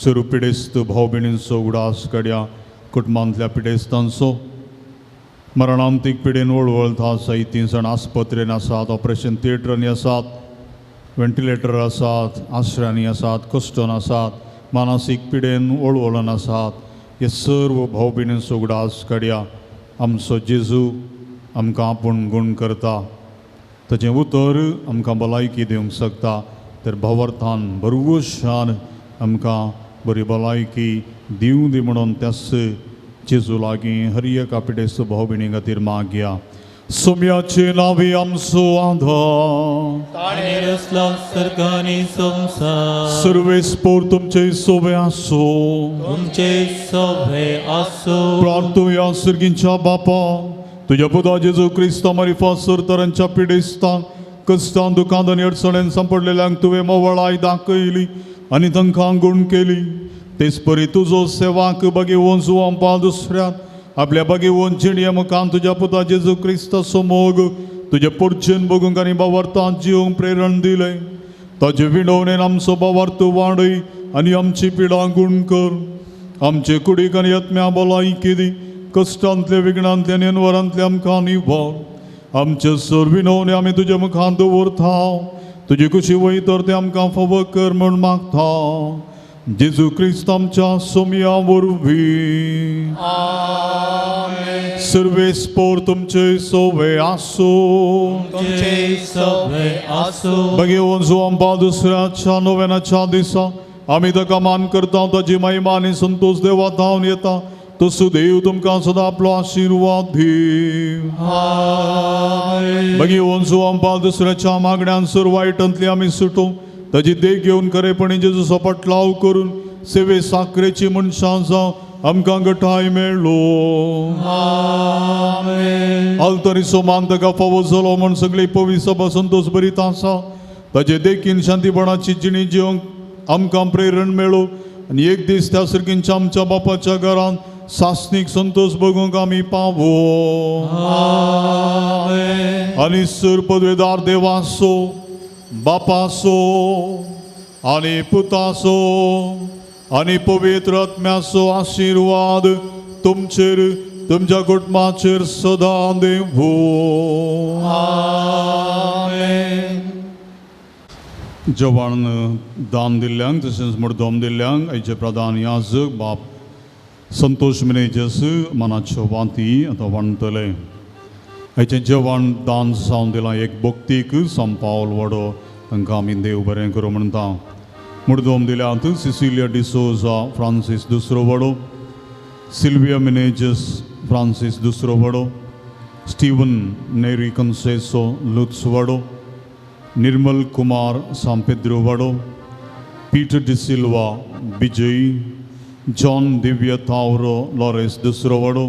स्वरुपिडेस्त भाव भयणींचो उगडास काडया. कुटुंबांतल्या पिडेस्तांचो मरणांतीक पिडेन वळवळता जायतीं जाण आस्पत्रेन आसात, ऑपरेशन थिएटरांनी आसात, वेंटिलेटर आसात, आश्रयांनी आसात, कश्टान आसात, मानसीक पिडेन वळवळन आसात. हे सर्व भाव भयणींचो उगडास काडया. आमचो जेजू आमकां आपूण गूण करता. ताचें उतर आमकां भलायकी दिवंक शकता. तर भावार्थान भरवशान आमकां बरी भलायकी दिवं दी म्हणून त्यास जेजू लागीं हर एका पिडेस्त भाव भयणी खातीर मागया. सोम्याचे नावे आमचो आधार ताणें रचला सर्ग आनी संवसार. सर्वेस्पोर तुमचे सोबे आसो. तुमचे सभे आसो. प्रार्थोया सर्गींच्या बापा तुझ्या पुता जेजू क्रिस्ता मारिफा सरतरांच्या पिडेस्तांक कश्टांत दुखांत आनी अडचणेन सांपडलेल्यांक तुवें मोवळाय दाखयली आनी तांकां गूण केली. तेच परी तुजो सेवाक बगेवून जुवांपा दुसऱ्यात आपल्या बगेवून जिणये मुखान तुज्या पुता जेजू क्रिस्ताचो मोग तुजे पुरचेन बगूंक आनी बावार्थांत जिवंक प्रेरण दिलें. ताचे विणवणेन आमचो बावार्थ वाडय आनी आमची पिडा गूण कर. आमचे कुडीक आनी आत्म्या भलायकी दी. कश्टांतले विघ्नांतले आनी अनवरांतले आमकां निवार. आमचे सर विणवणे आमी तुजे मुखार दवरता. तुजी खुशी वयतर ते आमकां फावो कर म्हूण मागता. जेजू क्रिस्त आमच्या सोम्या वरवीं. सर्वेस्पोर तुमचे सोवे आसो. तुमचे सभे आसो. बगेवून जुवांपा दुसऱ्याच्या नोवेनाच्या दिसा आमी ताका मान करता. ताची महिमा आनी संतोष देवा धांवन येता. तसो देव तुमकां सदां आपलो आशिर्वाद दी. बगेवून जुवांपा दुसऱ्याच्या मागण्यांत सर वायटांतली आमी सुटोवंक ताची देख घेवन खरेपणी जेजूचो पटलाव करून सेवे साखरेची मनशां जावं आमकां घटाय मेळ्ळो. आल्तरीचो मान ताका फावो जालो म्हण सगळी पवित्र सभा संतोष बरीत आसा. ताचे देखीन शांतीपणाची जिणी जिवंक आमकां प्रेरण मेळो आनी एक दीस त्या सर्गींच्या आमच्या बापाच्या घरांत सासणीक संतोष बगूंक आमी पावो. आनी सर पदवेदार देवासो बापासो आनी पुतासो आनी पवित्र आत्म्याचो आशिर्वाद तुमचेर तुमच्या कुटुंबाचेर सदां देवो. जेवण दान दिल्ल्यांक तशेंच मुर्दोम दिल्ल्यांक आयचे प्रधान याजक बाप संतोष मिनेजस मनाच्यो वाती आतां वांटतले. आयचें जेवण दान जावन दिलां एक भक्तीक संपावल वडो तांकां आमी देव बरें करूं म्हणटा. मुर्दोम दिल्यात सिसिलिया डिसोजा फ्रांसीस दुसरो वडो, सिल्विया मिनेजस फ्रांसीस दुसरो वडो, स्टीवन नेरी कन्सेसो लुत्स वडो, निर्मल कुमार सांपेद्रो वडो, Peter de Silva Bijay, John Divya तावरो Laureus दुसरो वडो,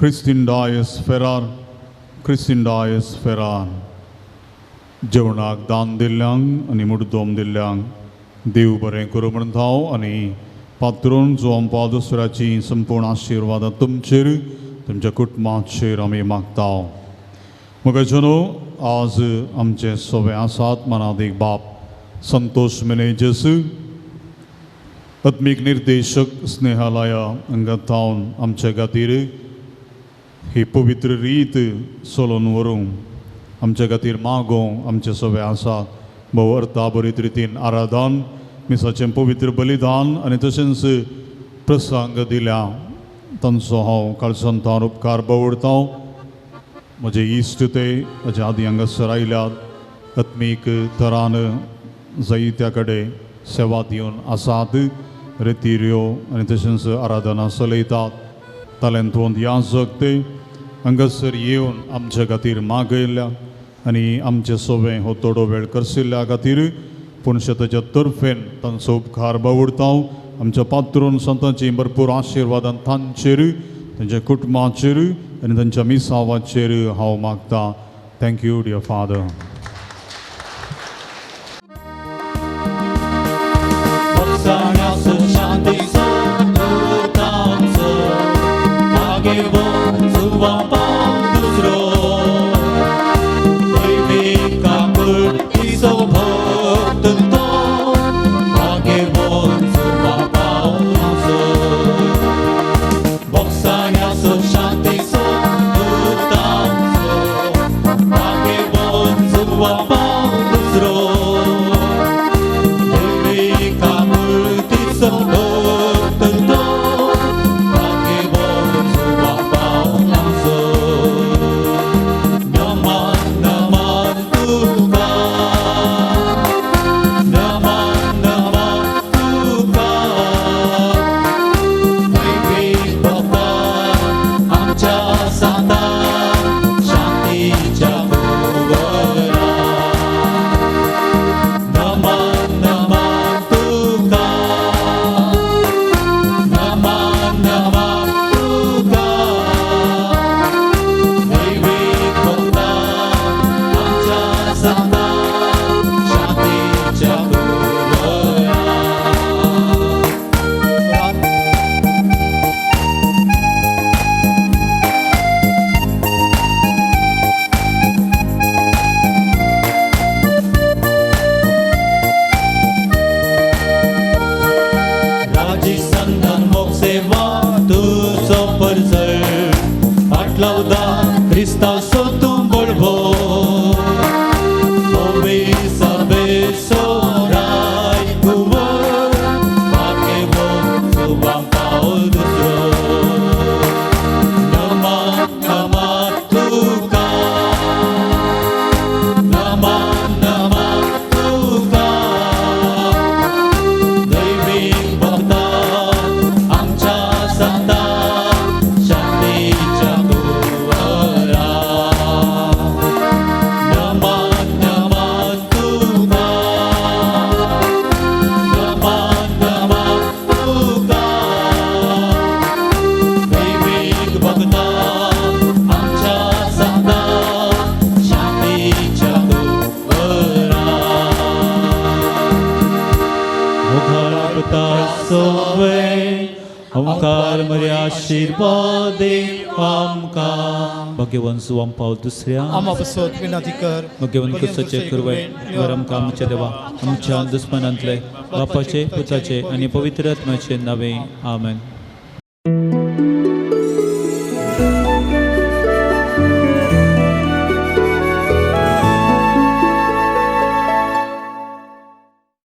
क्रिस्टीन डायस फेरार. जेवणाक दान दिल्ल्यांक आनी मुर्दोम दिल्ल्यांक देव बरें करूं म्हणटा आनी पात्रोन जुवांपा दुसऱ्याची संपूर्ण आशिर्वाद तुमचेर तुमच्या कुटुंबाचेर आमी मागता. म्हज्या जनो आज आमचे सवे आसात मनादीक बाप संतोष मेनेजस आत्मीक निर्देशक स्नेहालया हांगा थावन आमच्या खातीर ही पवित्र रीत चलोवन व्हरूंक आमच्या खातीर मागोवंक आमचे सगळे आसा भोव अर्थाभरीत रितीन आराधन मिसाचें पवित्र बलिदान आनी तशेंच प्रसंग दिल्या तांचो हांव काळसंतान उपकार बावडता म्हजे इश्ट ते म्हज्या आदी हांगासर आयल्यात आत्मीक तरान जायत्या कडेन सेवा दिवन आसात रितीऱ्यो आनी तशेंच आराधना चलयतात तालेंतवंत याजक ते हांगासर येवन आमच्या खातीर मागयल्या आनी आमचे सोबे हो थोडो वेळ करशिल्ल्या खातीर पुणशताच्या तर्फेन तांचो उपकार बावडता आमच्या पात्रून संतांची भरपूर आशिर्वादान तांचेर तांच्या कुटुंबाचेर आनी तांच्या मिसावाचेर हांव मागता. Thank you dear father. Boksaňaso šantiso dutanco Magebo zuvapa duzro Dejvika kurtiso bhaktanto Magebo zuvapa duzro Boksaňaso šantiso dutanco Magebo zuvapa duzro भगवान सुवाम पाव दुसऱ्या आम्हा बसत विनंती कर भगवान कुसाचे करवय वर आमकां आमच्या देवा आमच्या दुस्मनांतले बापाचे पुताचे आनी पवित्र आत्म्याचे नावे आमेन.